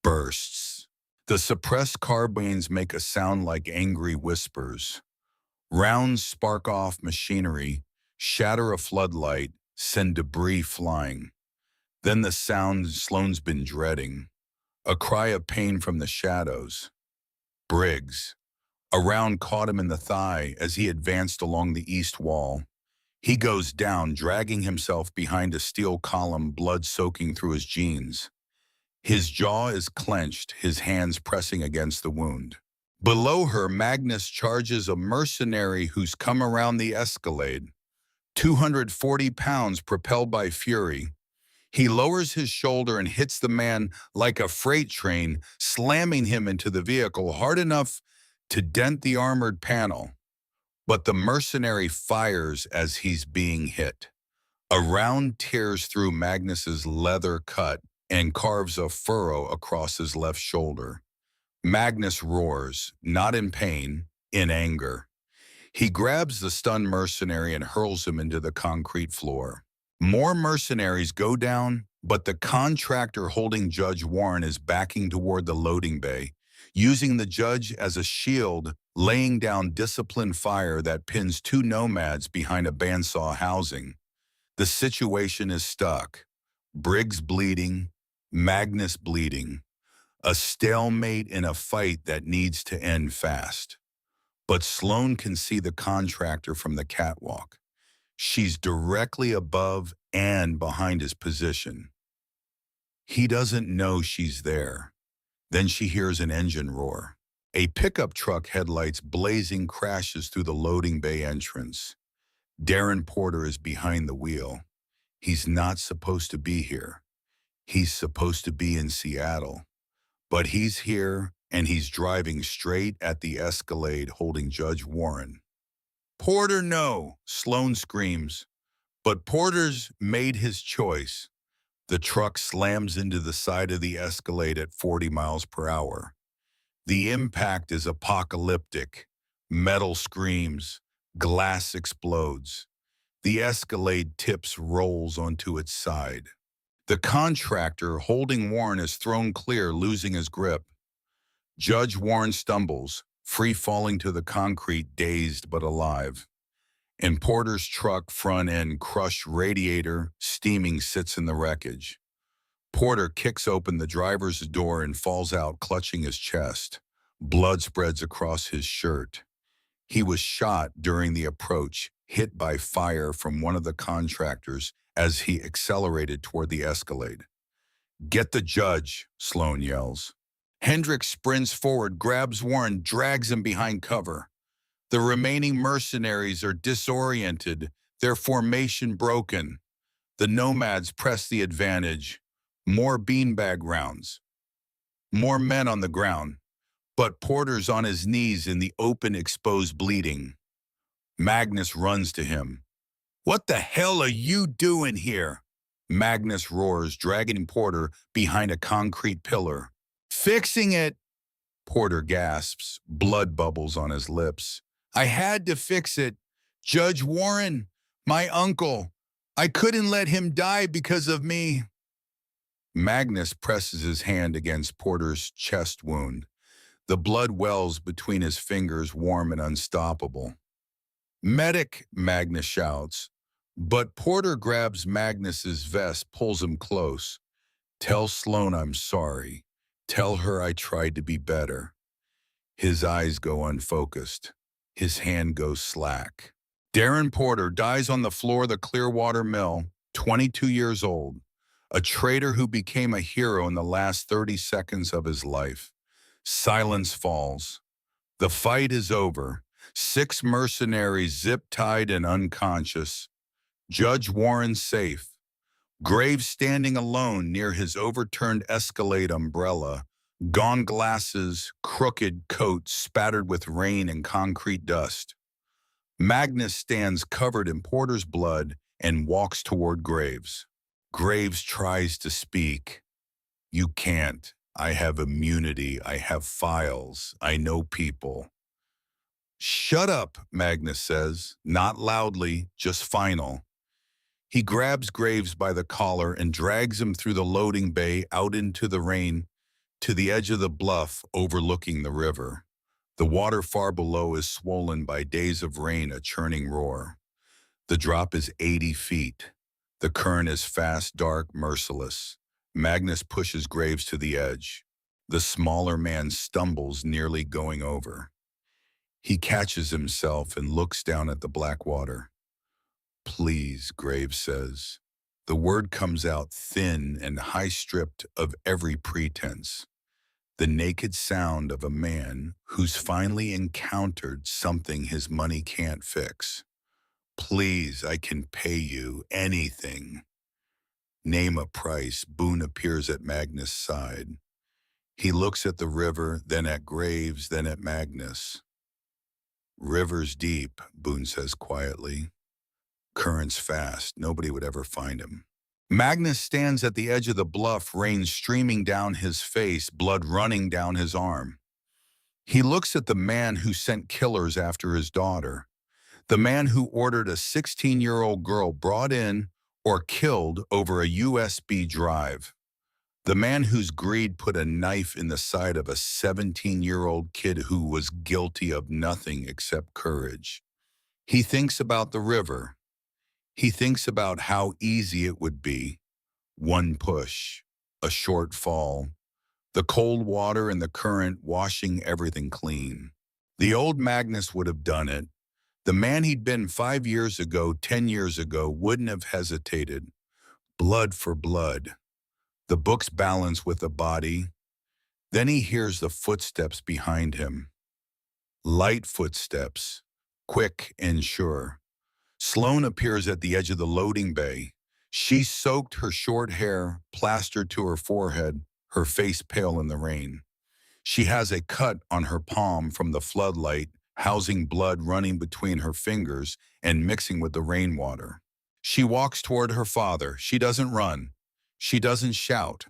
bursts. The suppressed carbines make a sound like angry whispers. Rounds spark off machinery, shatter a floodlight, send debris flying. Then the sound Sloane's been dreading. A cry of pain from the shadows. Briggs. A round caught him in the thigh as he advanced along the east wall. He goes down, dragging himself behind a steel column, blood soaking through his jeans. His jaw is clenched, his hands pressing against the wound. Below her, Magnus charges a mercenary who's come around the escalade. 240 pounds, propelled by fury. He lowers his shoulder and hits the man like a freight train, slamming him into the vehicle hard enough to dent the armored panel. But the mercenary fires as he's being hit. A round tears through Magnus's leather cut and carves a furrow across his left shoulder. Magnus roars, not in pain, in anger. He grabs the stunned mercenary and hurls him into the concrete floor. More mercenaries go down, but the contractor holding Judge Warren is backing toward the loading bay, using the judge as a shield, laying down disciplined fire that pins 2 nomads behind a bandsaw housing. The situation is stuck. Briggs bleeding, Magnus bleeding. A stalemate in a fight that needs to end fast. But Sloane can see the contractor from the catwalk. She's directly above and behind his position. He doesn't know she's there. Then she hears an engine roar. A pickup truck, headlights blazing, crashes through the loading bay entrance. Darren Porter is behind the wheel. He's not supposed to be here. He's supposed to be in Seattle. But he's here, and he's driving straight at the Escalade holding Judge Warren. Porter, no, Sloan screams. But Porter's made his choice. The truck slams into the side of the Escalade at 40 miles per hour. The impact is apocalyptic. Metal screams. Glass explodes. The Escalade tips rolls onto its side. The contractor holding Warren is thrown clear, losing his grip. Judge Warren stumbles, free falling to the concrete, dazed but alive. And Porter's truck front end crushed radiator, steaming, sits in the wreckage. Porter kicks open the driver's door and falls out, clutching his chest. Blood spreads across his shirt. He was shot during the approach, hit by fire from one of the contractors as he accelerated toward the Escalade. Get the judge, Sloan yells. Hendricks sprints forward, grabs Warren, drags him behind cover. The remaining mercenaries are disoriented, their formation broken. The nomads press the advantage. More beanbag rounds. More men on the ground. But Porter's on his knees in the open, exposed, bleeding. Magnus runs to him. What the hell are you doing here? Magnus roars, dragging Porter behind a concrete pillar. Fixing it, Porter gasps, blood bubbles on his lips. I had to fix it. Judge Warren, my uncle. I couldn't let him die because of me. Magnus presses his hand against Porter's chest wound. The blood wells between his fingers, warm and unstoppable. Medic, Magnus shouts. But Porter grabs Magnus's vest, pulls him close. Tell Sloan I'm sorry. Tell her I tried to be better. His eyes go unfocused. His hand goes slack. Darren Porter dies on the floor of the Clearwater Mill, 22 years old, a traitor who became a hero in the last 30 seconds of his life. Silence falls. The fight is over. 6 mercenaries zip-tied and unconscious. Judge Warren safe. Graves standing alone near his overturned Escalade umbrella, gone glasses, crooked coat spattered with rain and concrete dust. Magnus stands covered in Porter's blood and walks toward Graves. Graves tries to speak. You can't. I have immunity. I have files. I know people. Shut up, Magnus says, not loudly, just final. He grabs Graves by the collar and drags him through the loading bay out into the rain to the edge of the bluff overlooking the river. The water far below is swollen by days of rain, a churning roar. The drop is 80 feet. The current is fast, dark, merciless. Magnus pushes Graves to the edge. The smaller man stumbles, nearly going over. He catches himself and looks down at the black water. Please, Graves says. The word comes out thin and high-stripped of every pretense. The naked sound of a man who's finally encountered something his money can't fix. Please, I can pay you anything. Name a price. Boone appears at Magnus' side. He looks at the river, then at Graves, then at Magnus. River's deep, Boone says quietly. Current's fast. Nobody would ever find him. Magnus stands at the edge of the bluff, rain streaming down his face, blood running down his arm. He looks at the man who sent killers after his daughter, the man who ordered a 16-year-old girl brought in or killed over a USB drive, the man whose greed put a knife in the side of a 17-year-old kid who was guilty of nothing except courage. He thinks about the river. He thinks about how easy it would be. One push, a short fall, the cold water and the current washing everything clean. The old Magnus would have done it. The man he'd been 5 years ago, 10 years ago, wouldn't have hesitated. Blood for blood. The books balance with the body. Then he hears the footsteps behind him. Light footsteps, quick and sure. Sloan appears at the edge of the loading bay. She soaked her short hair, plastered to her forehead, her face pale in the rain. She has a cut on her palm from the floodlight housing blood running between her fingers and mixing with the rainwater. She walks toward her father. She doesn't run. She doesn't shout.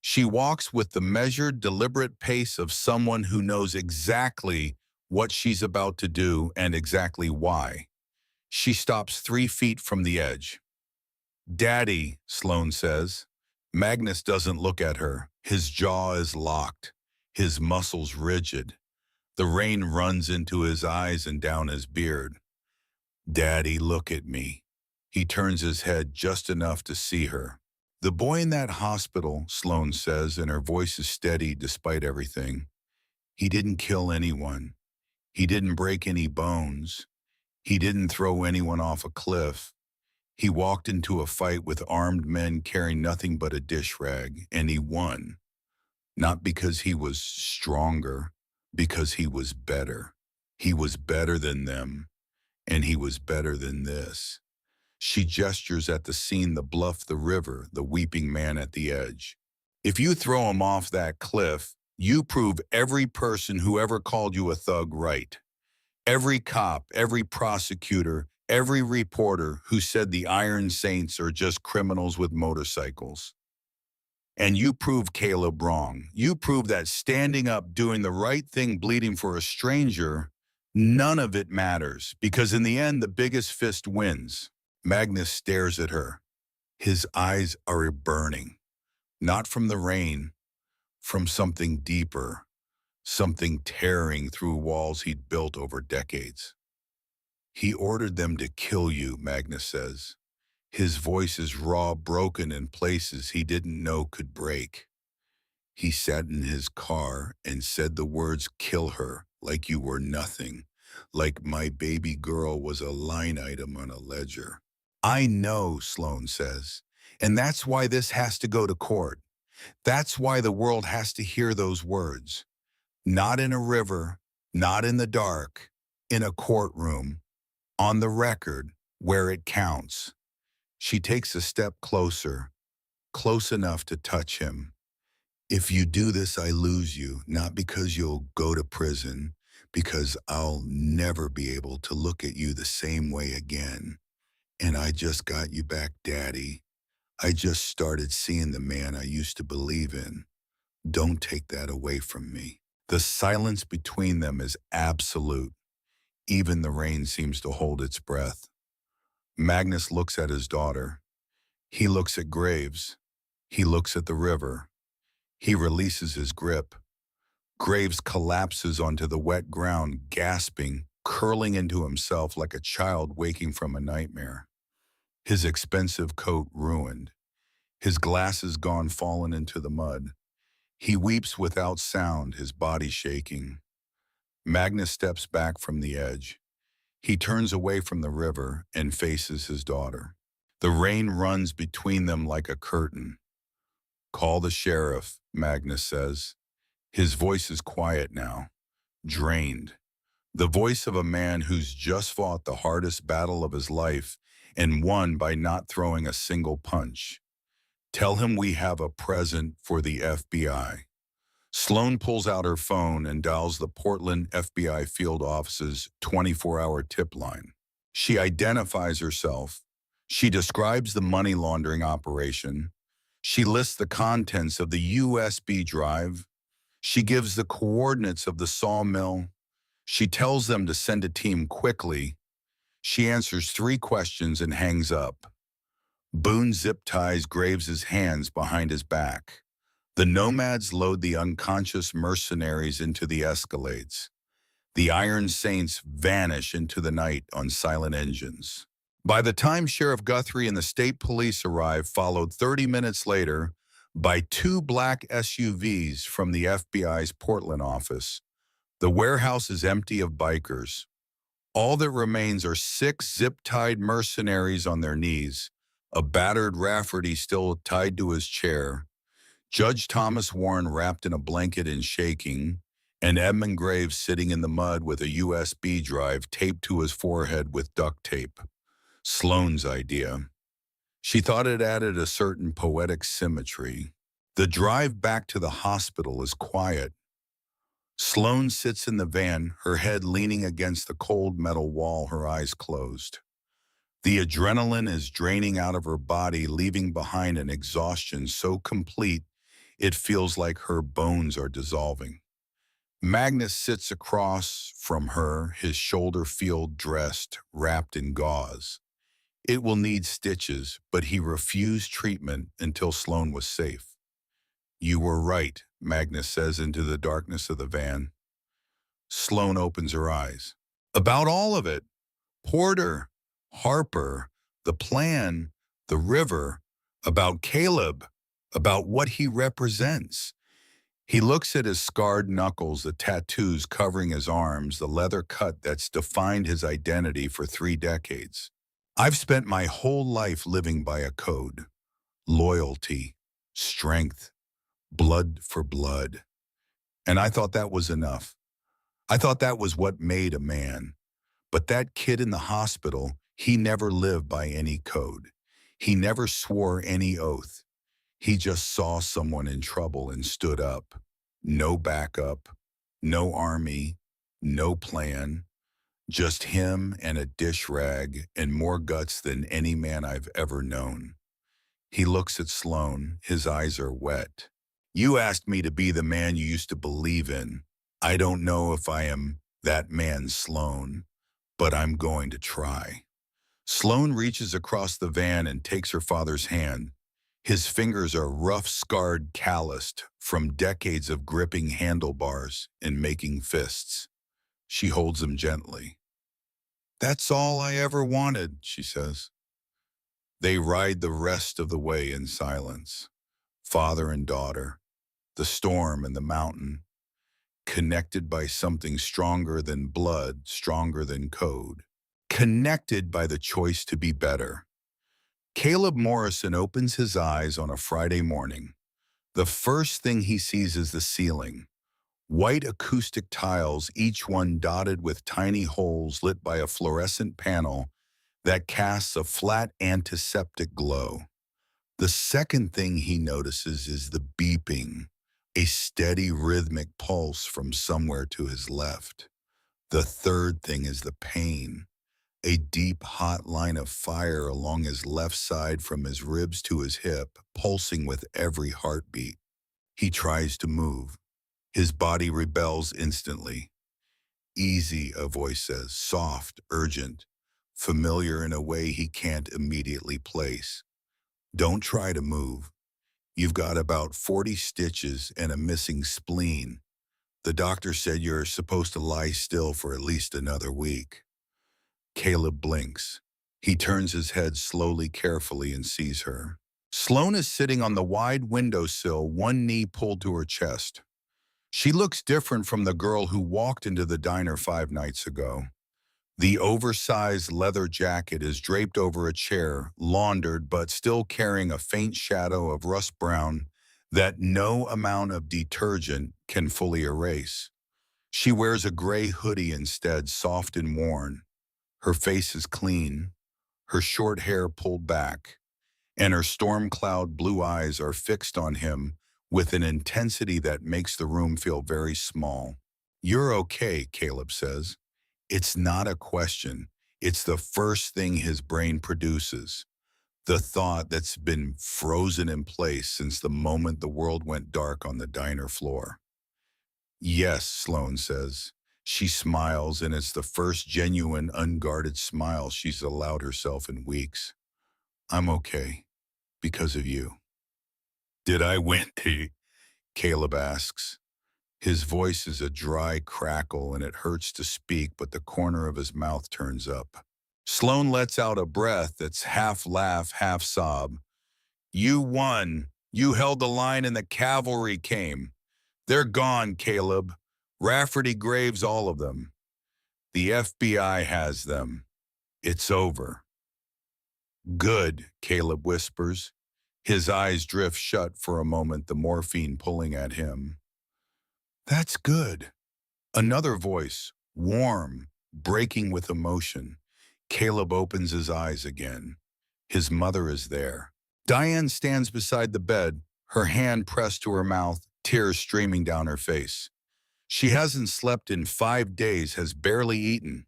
She walks with the measured, deliberate pace of someone who knows exactly what she's about to do and exactly why. She stops 3 feet from the edge. "Daddy," Sloane says. Magnus doesn't look at her. His jaw is locked, his muscles rigid. The rain runs into his eyes and down his beard. "Daddy, look at me." He turns his head just enough to see her. "The boy in that hospital," Sloane says, and her voice is steady despite everything. "He didn't kill anyone. He didn't break any bones. He didn't throw anyone off a cliff. He walked into a fight with armed men carrying nothing but a dish rag, and he won. Not because he was stronger, because he was better. He was better than them, and he was better than this." She gestures at the scene, the bluff, the river, the weeping man at the edge. "If you throw him off that cliff, you prove every person who ever called you a thug right. Every cop, every prosecutor, every reporter who said the Iron Saints are just criminals with motorcycles. And you prove Caleb wrong. You prove that standing up, doing the right thing, bleeding for a stranger, none of it matters, because in the end, the biggest fist wins." Magnus stares at her. His eyes are burning, not from the rain, from something deeper, something tearing through walls he'd built over decades. "He ordered them to kill you," Magnus says. His voice is raw, broken in places he didn't know could break. "He sat in his car and said the words, 'Kill her,' like you were nothing, like my baby girl was a line item on a ledger." "I know," Sloane says, "and that's why this has to go to court. That's why the world has to hear those words. Not in a river, not in the dark, in a courtroom, on the record, where it counts." She takes a step closer, close enough to touch him. "If you do this, I lose you, not because you'll go to prison, because I'll never be able to look at you the same way again. And I just got you back, Daddy. I just started seeing the man I used to believe in. Don't take that away from me." The silence between them is absolute. Even the rain seems to hold its breath. Magnus looks at his daughter. He looks at Graves. He looks at the river. He releases his grip. Graves collapses onto the wet ground, gasping, curling into himself like a child waking from a nightmare. His expensive coat ruined. His glasses gone, fallen into the mud. He weeps without sound, his body shaking. Magnus steps back from the edge. He turns away from the river and faces his daughter. The rain runs between them like a curtain. "Call the sheriff," Magnus says. His voice is quiet now, drained. The voice of a man who's just fought the hardest battle of his life and won by not throwing a single punch. "Tell him we have a present for the FBI." Sloane pulls out her phone and dials the Portland FBI field office's 24-hour tip line. She identifies herself. She describes the money laundering operation. She lists the contents of the USB drive. She gives the coordinates of the sawmill. She tells them to send a team quickly. She answers 3 questions and hangs up. Boone zip ties Graves' hands behind his back. The nomads load the unconscious mercenaries into the Escalades. The Iron Saints vanish into the night on silent engines. By the time Sheriff Guthrie and the state police arrive, followed 30 minutes later by 2 black SUVs from the FBI's Portland office, the warehouse is empty of bikers. All that remains are 6 zip-tied mercenaries on their knees, a battered Rafferty still tied to his chair, Judge Thomas Warren wrapped in a blanket and shaking, and Edmund Graves sitting in the mud with a USB drive taped to his forehead with duct tape. Sloane's idea. She thought it added a certain poetic symmetry. The drive back to the hospital is quiet. Sloane sits in the van, her head leaning against the cold metal wall, her eyes closed. The adrenaline is draining out of her body, leaving behind an exhaustion so complete it feels like her bones are dissolving. Magnus sits across from her, his shoulder field dressed, wrapped in gauze. It will need stitches, but he refused treatment until Sloane was safe. You were right, Magnus says into the darkness of the van. Sloane opens her eyes. About all of it. Porter, Harper, the plan, the river, about Caleb, about what he represents. He looks at his scarred knuckles, the tattoos covering his arms, the leather cut that's defined his identity for 3 decades. I've spent my whole life living by a code. Loyalty, strength, blood for blood. And I thought that was enough. I thought that was what made a man. But that kid in the hospital, he never lived by any code. He never swore any oath. He just saw someone in trouble and stood up. No backup, no army, no plan, just him and a dish rag and more guts than any man I've ever known. He looks at Sloane, his eyes are wet. You asked me to be the man you used to believe in. I don't know if I am that man, Sloane, but I'm going to try. Sloane reaches across the van and takes her father's hand. His fingers are rough, scarred, calloused from decades of gripping handlebars and making fists. She holds him gently. That's all I ever wanted, she says. They ride the rest of the way in silence. Father and daughter, the storm and the mountain, connected by something stronger than blood, stronger than code. Connected by the choice to be better. Caleb Morrison opens his eyes on a Friday morning. The first thing he sees is the ceiling. White acoustic tiles, each one dotted with tiny holes lit by a fluorescent panel that casts a flat antiseptic glow. The second thing he notices is the beeping, a steady rhythmic pulse from somewhere to his left. The third thing is the pain. A deep, hot line of fire along his left side from his ribs to his hip, pulsing with every heartbeat. He tries to move. His body rebels instantly. Easy, a voice says, soft, urgent, familiar in a way he can't immediately place. Don't try to move. You've got about 40 stitches and a missing spleen. The doctor said you're supposed to lie still for at least another week. Caleb blinks. He turns his head slowly, carefully, and sees her. Sloane is sitting on the wide windowsill, one knee pulled to her chest. She looks different from the girl who walked into the diner 5 nights ago. The oversized leather jacket is draped over a chair, laundered but still carrying a faint shadow of rust brown that no amount of detergent can fully erase. She wears a gray hoodie instead, soft and worn. Her face is clean, her short hair pulled back, and her storm cloud blue eyes are fixed on him with an intensity that makes the room feel very small. You're okay, Caleb says. It's not a question. It's the first thing his brain produces. The thought that's been frozen in place since the moment the world went dark on the diner floor. Yes, Sloane says. She smiles, and it's the first genuine, unguarded smile she's allowed herself in weeks. I'm okay, because of you. Did I win, T? Caleb asks. His voice is a dry crackle, and it hurts to speak, but the corner of his mouth turns up. Sloane lets out a breath that's half laugh, half sob. You won. You held the line and the cavalry came. They're gone, Caleb. Rafferty Graves, all of them. The FBI has them. It's over. Good, Caleb whispers. His eyes drift shut for a moment, the morphine pulling at him. That's good. Another voice, warm, breaking with emotion. Caleb opens his eyes again. His mother is there. Diane stands beside the bed, her hand pressed to her mouth, tears streaming down her face. She hasn't slept in 5 days, has barely eaten,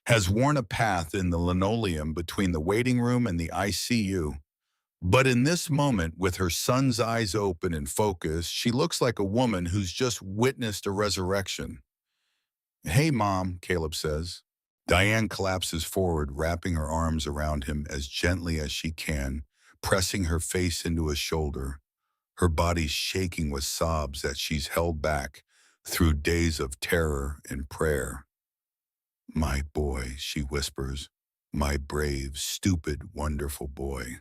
has worn a path in the linoleum between the waiting room and the ICU. But in this moment, with her son's eyes open and focused, she looks like a woman who's just witnessed a resurrection. Hey, Mom, Caleb says. Diane collapses forward, wrapping her arms around him as gently as she can, pressing her face into his shoulder, her body shaking with sobs that she's held back through days of terror and prayer. My boy, she whispers, my brave, stupid, wonderful boy.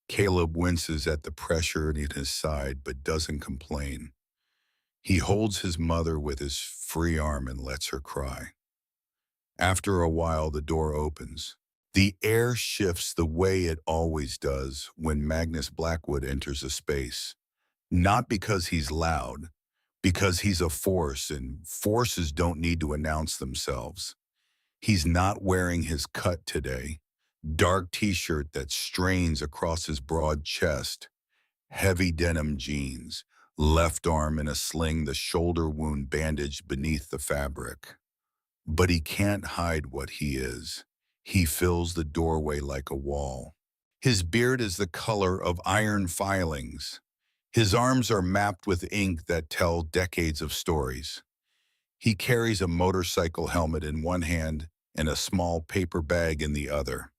Caleb winces at the pressure at his side but doesn't complain. He holds his mother with his free arm and lets her cry. After a while, the door opens. The air shifts the way it always does when Magnus Blackwood enters a space. Not because he's loud, because he's a force, and forces don't need to announce themselves. He's not wearing his cut today. Dark t-shirt that strains across his broad chest, heavy denim jeans, left arm in a sling, the shoulder wound bandaged beneath the fabric. But he can't hide what he is. He fills the doorway like a wall. His beard is the color of iron filings. His arms are mapped with ink that tell decades of stories. He carries a motorcycle helmet in one hand and a small paper bag in the other.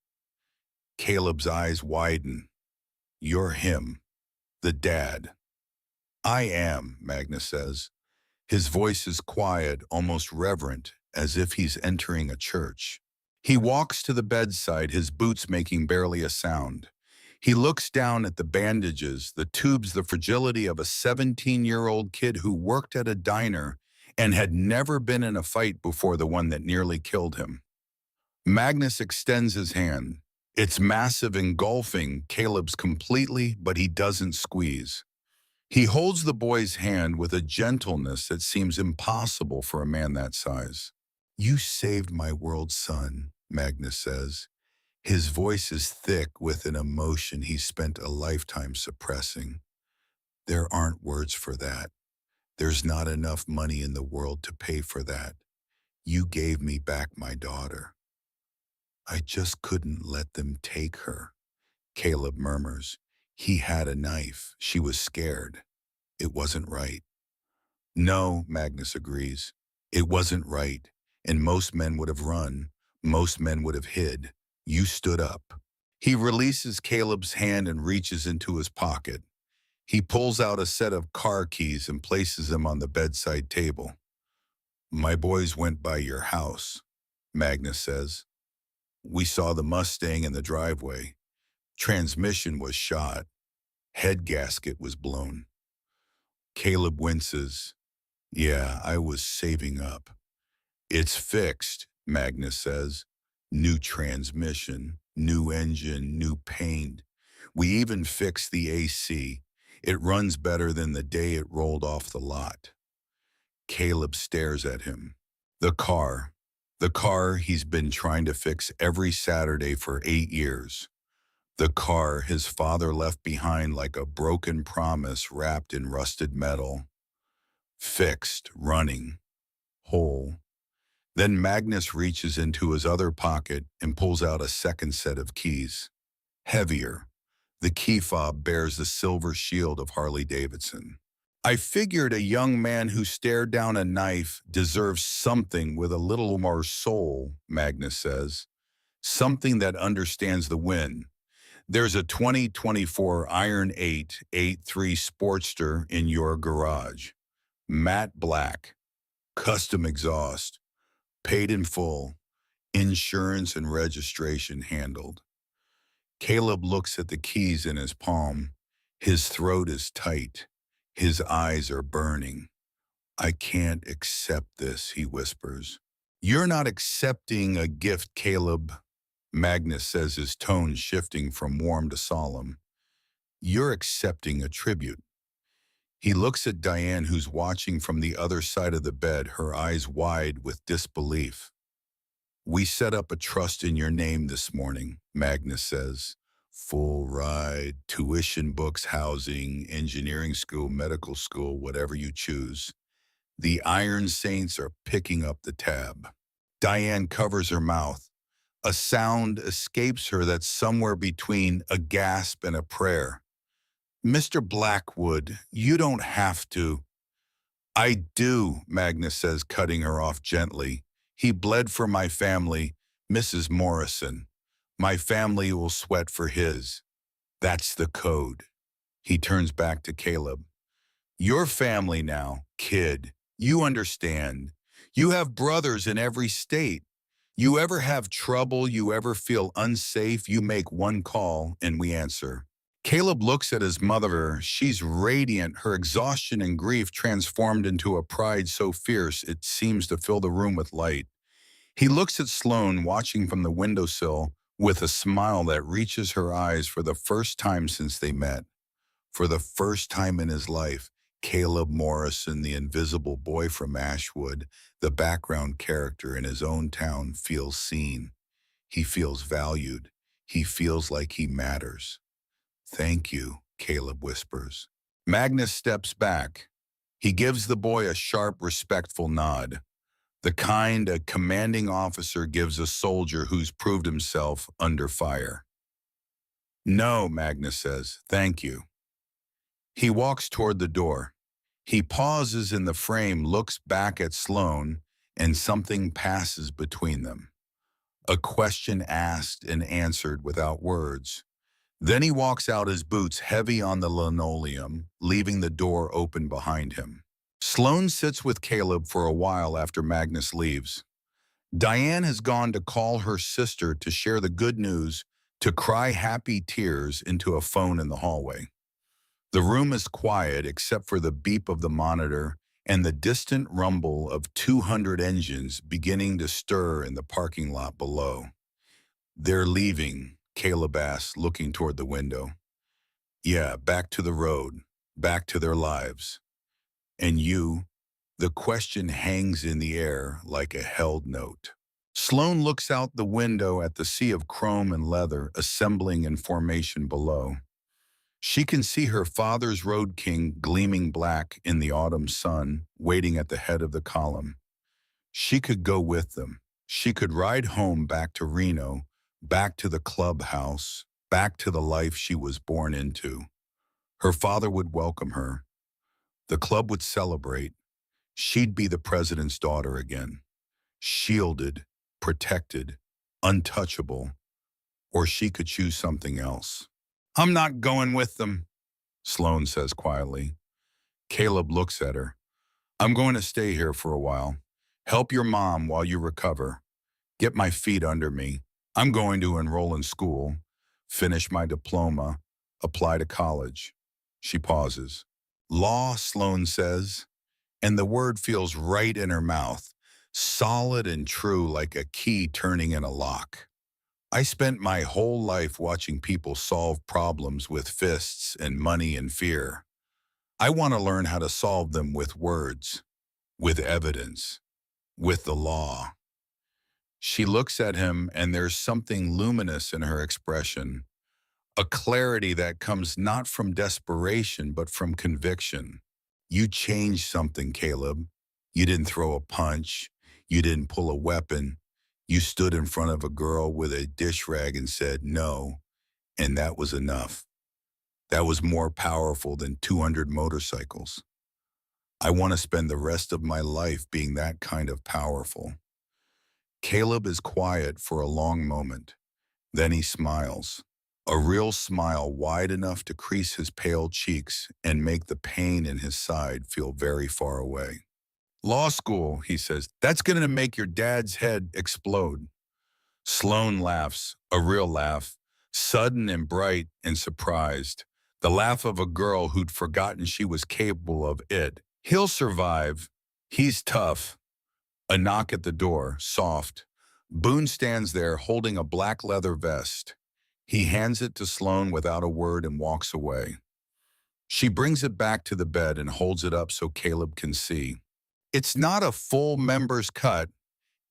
Caleb's eyes widen. You're him, the dad. I am, Magnus says. His voice is quiet, almost reverent, as if he's entering a church. He walks to the bedside, his boots making barely a sound. He looks down at the bandages, the tubes, the fragility of a 17-year-old kid who worked at a diner and had never been in a fight before the one that nearly killed him. Magnus extends his hand. It's massive, engulfing Caleb's completely, but he doesn't squeeze. He holds the boy's hand with a gentleness that seems impossible for a man that size. You saved my world, son, Magnus says. His voice is thick with an emotion he spent a lifetime suppressing. There aren't words for that. There's not enough money in the world to pay for that. You gave me back my daughter. I just couldn't let them take her, Caleb murmurs. He had a knife. She was scared. It wasn't right. No, Magnus agrees. It wasn't right, and most men would have run. Most men would have hid. You stood up. He releases Caleb's hand and reaches into his pocket. He pulls out a set of car keys and places them on the bedside table. My boys went by your house, Magnus says. We saw the Mustang in the driveway. Transmission was shot. Head gasket was blown. Caleb winces. Yeah, I was saving up. It's fixed, Magnus says. New transmission, new engine, new paint. We even fixed the AC. It runs better than the day it rolled off the lot. Caleb stares at him. The car. The car he's been trying to fix every Saturday for 8 years. The car his father left behind like a broken promise wrapped in rusted metal. Fixed, running, whole. Then Magnus reaches into his other pocket and pulls out a second set of keys. Heavier. The key fob bears the silver shield of Harley Davidson. I figured a young man who stared down a knife deserves something with a little more soul, Magnus says. Something that understands the win. There's a 2024 Iron 8 8.3 Sportster in your garage. Matte black. Custom exhaust. Paid in full. Insurance and registration handled. Caleb looks at the keys in his palm. His throat is tight. His eyes are burning. I can't accept this, he whispers. You're not accepting a gift, Caleb, Magnus says, his tone shifting from warm to solemn. You're accepting a tribute. He looks at Diane, who's watching from the other side of the bed, her eyes wide with disbelief. We set up a trust in your name this morning, Magnus says. Full ride, tuition, books, housing, engineering school, medical school, whatever you choose. The Iron Saints are picking up the tab. Diane covers her mouth. A sound escapes her that's somewhere between a gasp and a prayer. Mr. Blackwood, you don't have to. I do, Magnus says, cutting her off gently. He bled for my family, Mrs. Morrison. My family will sweat for his. That's the code. He turns back to Caleb. Your family now, kid. You understand. You have brothers in every state. You ever have trouble, you ever feel unsafe, you make one call and we answer. Caleb looks at his mother. She's radiant, her exhaustion and grief transformed into a pride so fierce it seems to fill the room with light. He looks at Sloane watching from the windowsill with a smile that reaches her eyes for the first time since they met. For the first time in his life, Caleb Morrison, the invisible boy from Ashwood, the background character in his own town, feels seen. He feels valued. He feels like he matters. Thank you, Caleb whispers. Magnus steps back. He gives the boy a sharp, respectful nod, the kind a commanding officer gives a soldier who's proved himself under fire. No, Magnus says, thank you. He walks toward the door. He pauses in the frame, looks back at Sloane, and something passes between them. A question asked and answered without words. Then he walks out, his boots heavy on the linoleum, leaving the door open behind him. Sloane sits with Caleb for a while after Magnus leaves. Diane has gone to call her sister to share the good news, to cry happy tears into a phone in the hallway. The room is quiet except for the beep of the monitor and the distant rumble of 200 engines beginning to stir in the parking lot below. They're leaving, Caleb asks, looking toward the window. Yeah, back to the road, back to their lives. And you? The question hangs in the air like a held note. Sloane looks out the window at the sea of chrome and leather assembling in formation below. She can see her father's Road King gleaming black in the autumn sun, waiting at the head of the column. She could go with them. She could ride home back to Reno, back to the clubhouse, back to the life she was born into. Her father would welcome her. The club would celebrate. She'd be the president's daughter again, shielded, protected, untouchable, or she could choose something else. I'm not going with them, Sloane says quietly. Caleb looks at her. I'm going to stay here for a while. Help your mom while you recover. Get my feet under me. I'm going to enroll in school, finish my diploma, apply to college. She pauses. Law, Sloane says, and the word feels right in her mouth, solid and true like a key turning in a lock. I spent my whole life watching people solve problems with fists and money and fear. I want to learn how to solve them with words, with evidence, with the law. She looks at him and there's something luminous in her expression, a clarity that comes not from desperation but from conviction. You changed something, Caleb. You didn't throw a punch. You didn't pull a weapon. You stood in front of a girl with a dish rag and said no, and that was enough. That was more powerful than 200 motorcycles. I want to spend the rest of my life being that kind of powerful. Caleb is quiet for a long moment. Then he smiles. A real smile wide enough to crease his pale cheeks and make the pain in his side feel very far away. Law school, he says, that's going to make your dad's head explode. Sloane laughs, a real laugh, sudden and bright and surprised. The laugh of a girl who'd forgotten she was capable of it. He'll survive. He's tough. A knock at the door, soft. Boone stands there holding a black leather vest. He hands it to Sloane without a word and walks away. She brings it back to the bed and holds it up so Caleb can see. It's not a full member's cut.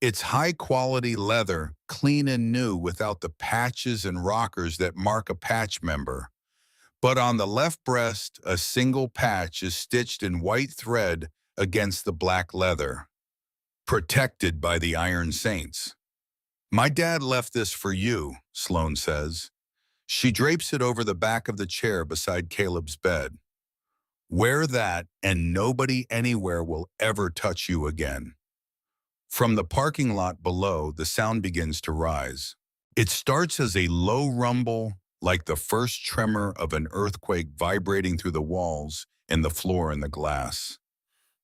It's high-quality leather, clean and new without the patches and rockers that mark a patch member. But on the left breast, a single patch is stitched in white thread against the black leather, protected by the iron saints. My dad left this for you, Sloane says. She drapes it over the back of the chair beside Caleb's bed. Wear that and nobody anywhere will ever touch you again. From the parking lot below, the sound begins to rise. It starts as a low rumble, like the first tremor of an earthquake vibrating through the walls and the floor and the glass.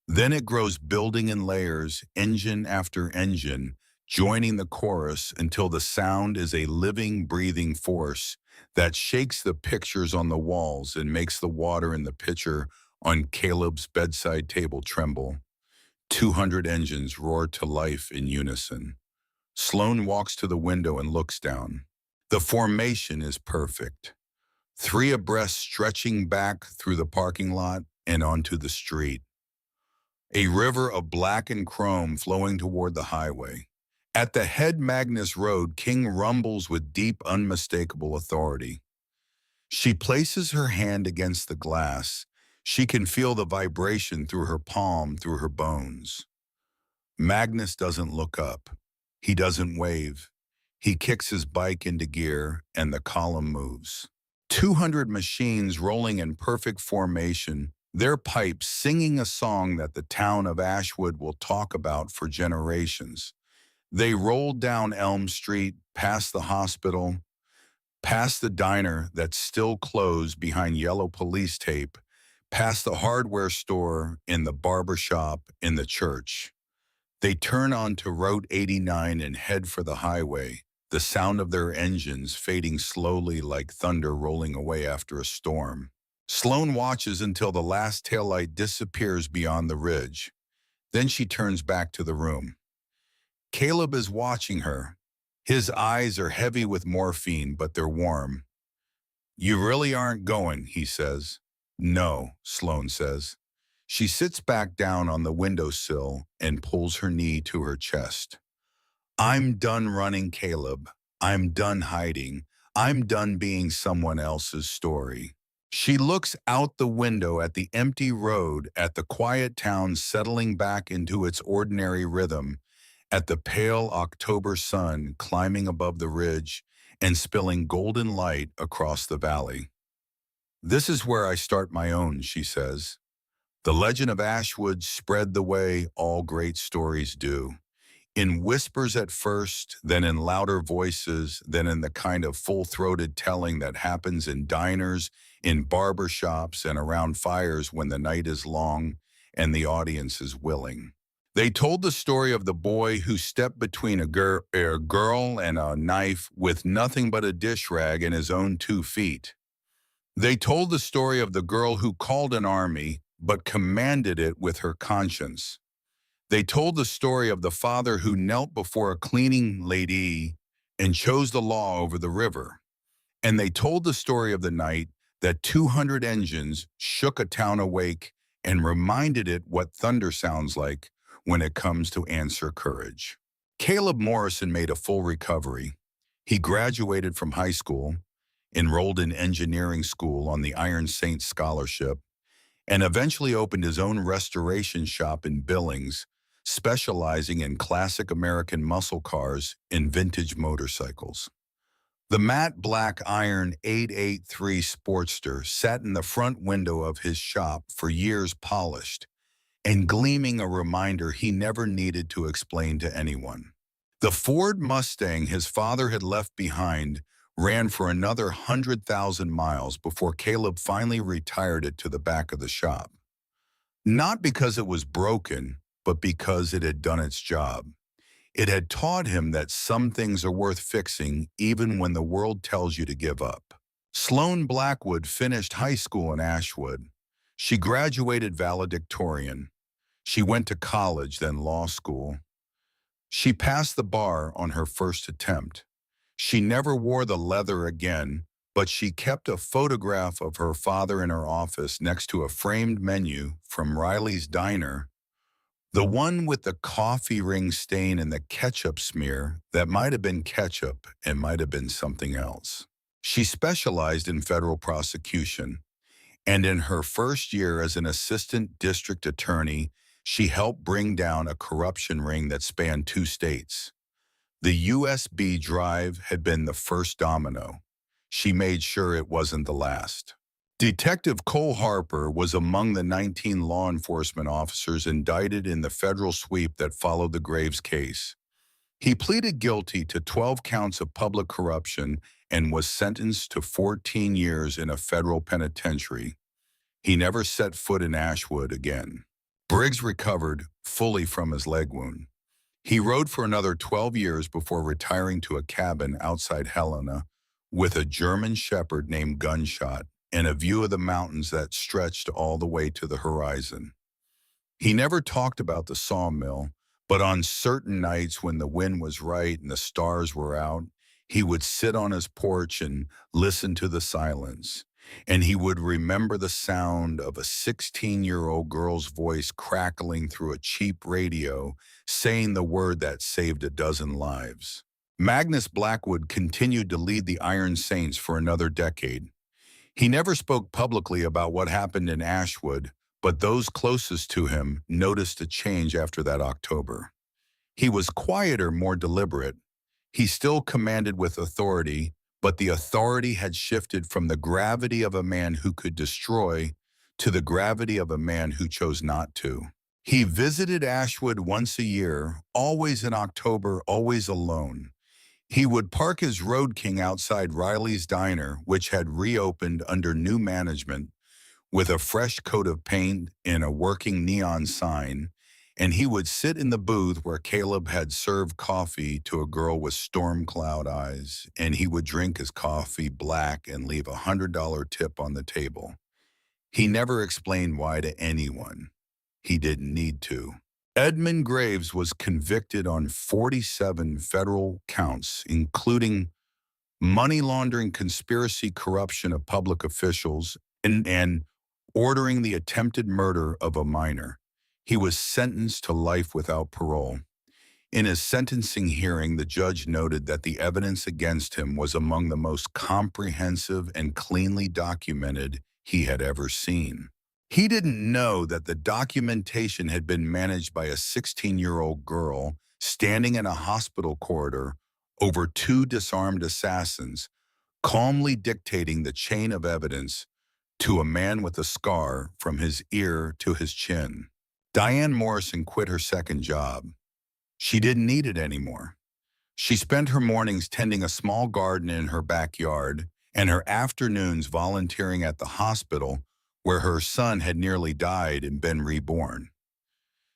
Then it grows building in layers, engine after engine, joining the chorus until the sound is a living, breathing force that shakes the pictures on the walls and makes the water in the pitcher on Caleb's bedside table tremble. 200 engines roar to life in unison. Sloane walks to the window and looks down. The formation is perfect. 3 abreast stretching back through the parking lot and onto the street. A river of black and chrome flowing toward the highway. At the head Magnus Road, King rumbles with deep, unmistakable authority. She places her hand against the glass. She can feel the vibration through her palm, through her bones. Magnus doesn't look up. He doesn't wave. He kicks his bike into gear, and the column moves. 200 machines rolling in perfect formation, their pipes singing a song that the town of Ashwood will talk about for generations. They rolled down Elm Street, past the hospital, past the diner that's still closed behind yellow police tape, past the hardware store, in the barber shop, in the church. They turn onto Route 89 and head for the highway, the sound of their engines fading slowly like thunder rolling away after a storm. Sloane watches until the last taillight disappears beyond the ridge. Then she turns back to the room. Caleb is watching her. His eyes are heavy with morphine, but they're warm. You really aren't going, he says. No, Sloane says. She sits back down on the windowsill and pulls her knee to her chest. I'm done running, Caleb. I'm done hiding. I'm done being someone else's story. She looks out the window at the empty road, at the quiet town settling back into its ordinary rhythm, at the pale October sun climbing above the ridge and spilling golden light across the valley. This is where I start my own, she says. The legend of Ashwood spread the way all great stories do. In whispers at first, then in louder voices, then in the kind of full-throated telling that happens in diners, in barber shops, and around fires when the night is long and the audience is willing. They told the story of the boy who stepped between a girl and a knife with nothing but a dish rag and his own 2 feet. They told the story of the girl who called an army but commanded it with her conscience. They told the story of the father who knelt before a cleaning lady and chose the law over the river. And they told the story of the night that 200 engines shook a town awake and reminded it what thunder sounds like when it comes to answer courage. Caleb Morrison made a full recovery. He graduated from high school, enrolled in engineering school on the Iron Saints scholarship, and eventually opened his own restoration shop in Billings, specializing in classic American muscle cars and vintage motorcycles. The matte black iron 883 Sportster sat in the front window of his shop for years, polished and gleaming, a reminder he never needed to explain to anyone. The Ford Mustang his father had left behind ran for another 100,000 miles before Caleb finally retired it to the back of the shop. Not because it was broken, but because it had done its job. It had taught him that some things are worth fixing even when the world tells you to give up. Sloane Blackwood finished high school in Ashwood. She graduated valedictorian. She went to college, then law school. She passed the bar on her first attempt. She never wore the leather again, but she kept a photograph of her father in her office next to a framed menu from Riley's Diner, the one with the coffee ring stain and the ketchup smear that might have been ketchup and might have been something else. She specialized in federal prosecution, and in her first year as an assistant district attorney, She helped bring down a corruption ring that spanned 2 states. The USB drive had been the first domino. She made sure it wasn't the last. Detective Cole Harper was among the 19 law enforcement officers indicted in the federal sweep that followed the Graves case. He pleaded guilty to 12 counts of public corruption and was sentenced to 14 years in a federal penitentiary. He never set foot in Ashwood again. Briggs recovered fully from his leg wound. He rode for another 12 years before retiring to a cabin outside Helena with a German shepherd named Gunshot and a view of the mountains that stretched all the way to the horizon. He never talked about the sawmill, but on certain nights when the wind was right and the stars were out, he would sit on his porch and listen to the silence. And he would remember the sound of a 16-year-old girl's voice crackling through a cheap radio, saying the word that saved a dozen lives. Magnus Blackwood continued to lead the Iron Saints for another decade. He never spoke publicly about what happened in Ashwood, but those closest to him noticed a change after that October. He was quieter, more deliberate. He still commanded with authority, but the authority had shifted from the gravity of a man who could destroy to the gravity of a man who chose not to. He visited Ashwood once a year, always in October, always alone. He would park his Road King outside Riley's Diner, which had reopened under new management, with a fresh coat of paint and a working neon sign, and he would sit in the booth where Caleb had served coffee to a girl with storm cloud eyes, and he would drink his coffee black and leave $100 tip on the table. He never explained why to anyone. He didn't need to. Edmund Graves was convicted on 47 federal counts, including money laundering, conspiracy, corruption of public officials, and ordering the attempted murder of a minor. He was sentenced to life without parole. In his sentencing hearing, the judge noted that the evidence against him was among the most comprehensive and cleanly documented he had ever seen. He didn't know that the documentation had been managed by a 16-year-old girl standing in a hospital corridor over 2 disarmed assassins, calmly dictating the chain of evidence to a man with a scar from his ear to his chin. Diane Morrison quit her second job. She didn't need it anymore. She spent her mornings tending a small garden in her backyard and her afternoons volunteering at the hospital where her son had nearly died and been reborn.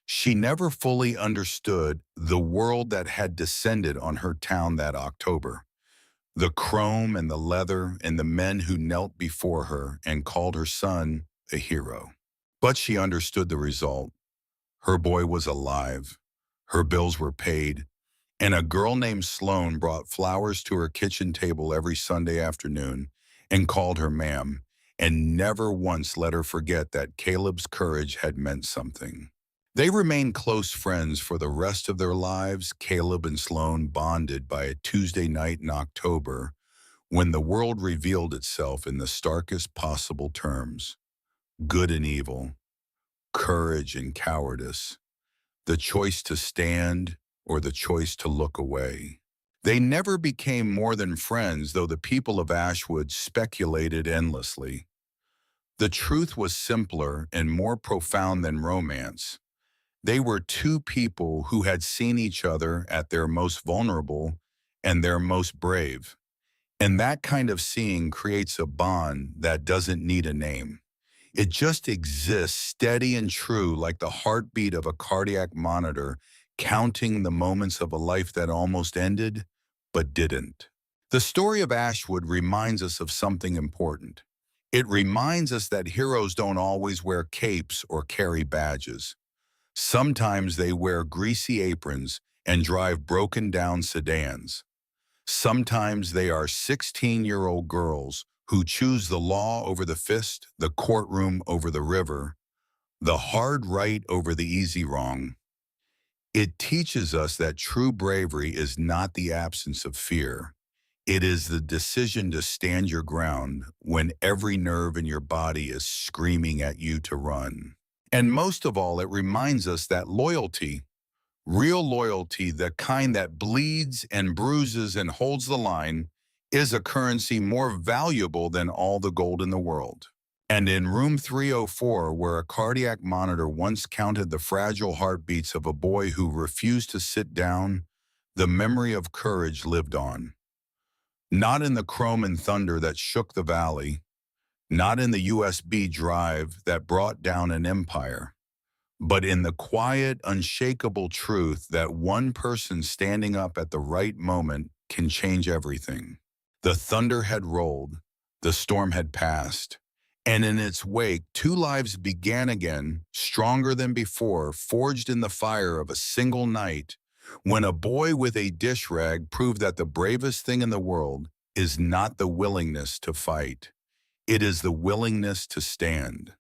She never fully understood the world that had descended on her town that October. The chrome and the leather and the men who knelt before her and called her son a hero. But she understood the result. Her boy was alive. Her bills were paid. And a girl named Sloan brought flowers to her kitchen table every Sunday afternoon and called her ma'am, and never once let her forget that Caleb's courage had meant something. They remained close friends for the rest of their lives. Caleb and Sloan bonded by a Tuesday night in October when the world revealed itself in the starkest possible terms: good and evil, courage and cowardice, the choice to stand or the choice to look away. They never became more than friends, though the people of Ashwood speculated endlessly. The truth was simpler and more profound than romance. They were 2 people who had seen each other at their most vulnerable and their most brave. And that kind of seeing creates a bond that doesn't need a name. It just exists, steady and true, like the heartbeat of a cardiac monitor, counting the moments of a life that almost ended, but didn't. The story of Ashwood reminds us of something important. It reminds us that heroes don't always wear capes or carry badges. Sometimes they wear greasy aprons and drive broken-down sedans. Sometimes they are 16-year-old girls who choose the law over the fist, the courtroom over the river, the hard right over the easy wrong. It teaches us that true bravery is not the absence of fear. It is the decision to stand your ground when every nerve in your body is screaming at you to run. And most of all, it reminds us that loyalty, real loyalty, the kind that bleeds and bruises and holds the line, is a currency more valuable than all the gold in the world. And in room 304, where a cardiac monitor once counted the fragile heartbeats of a boy who refused to sit down, the memory of courage lived on. Not in the chrome and thunder that shook the valley, not in the USB drive that brought down an empire, but in the quiet, unshakable truth that one person standing up at the right moment can change everything. The thunder had rolled, the storm had passed, and in its wake, two lives began again, stronger than before, forged in the fire of a single night, when a boy with a dish rag proved that the bravest thing in the world is not the willingness to fight. It is the willingness to stand.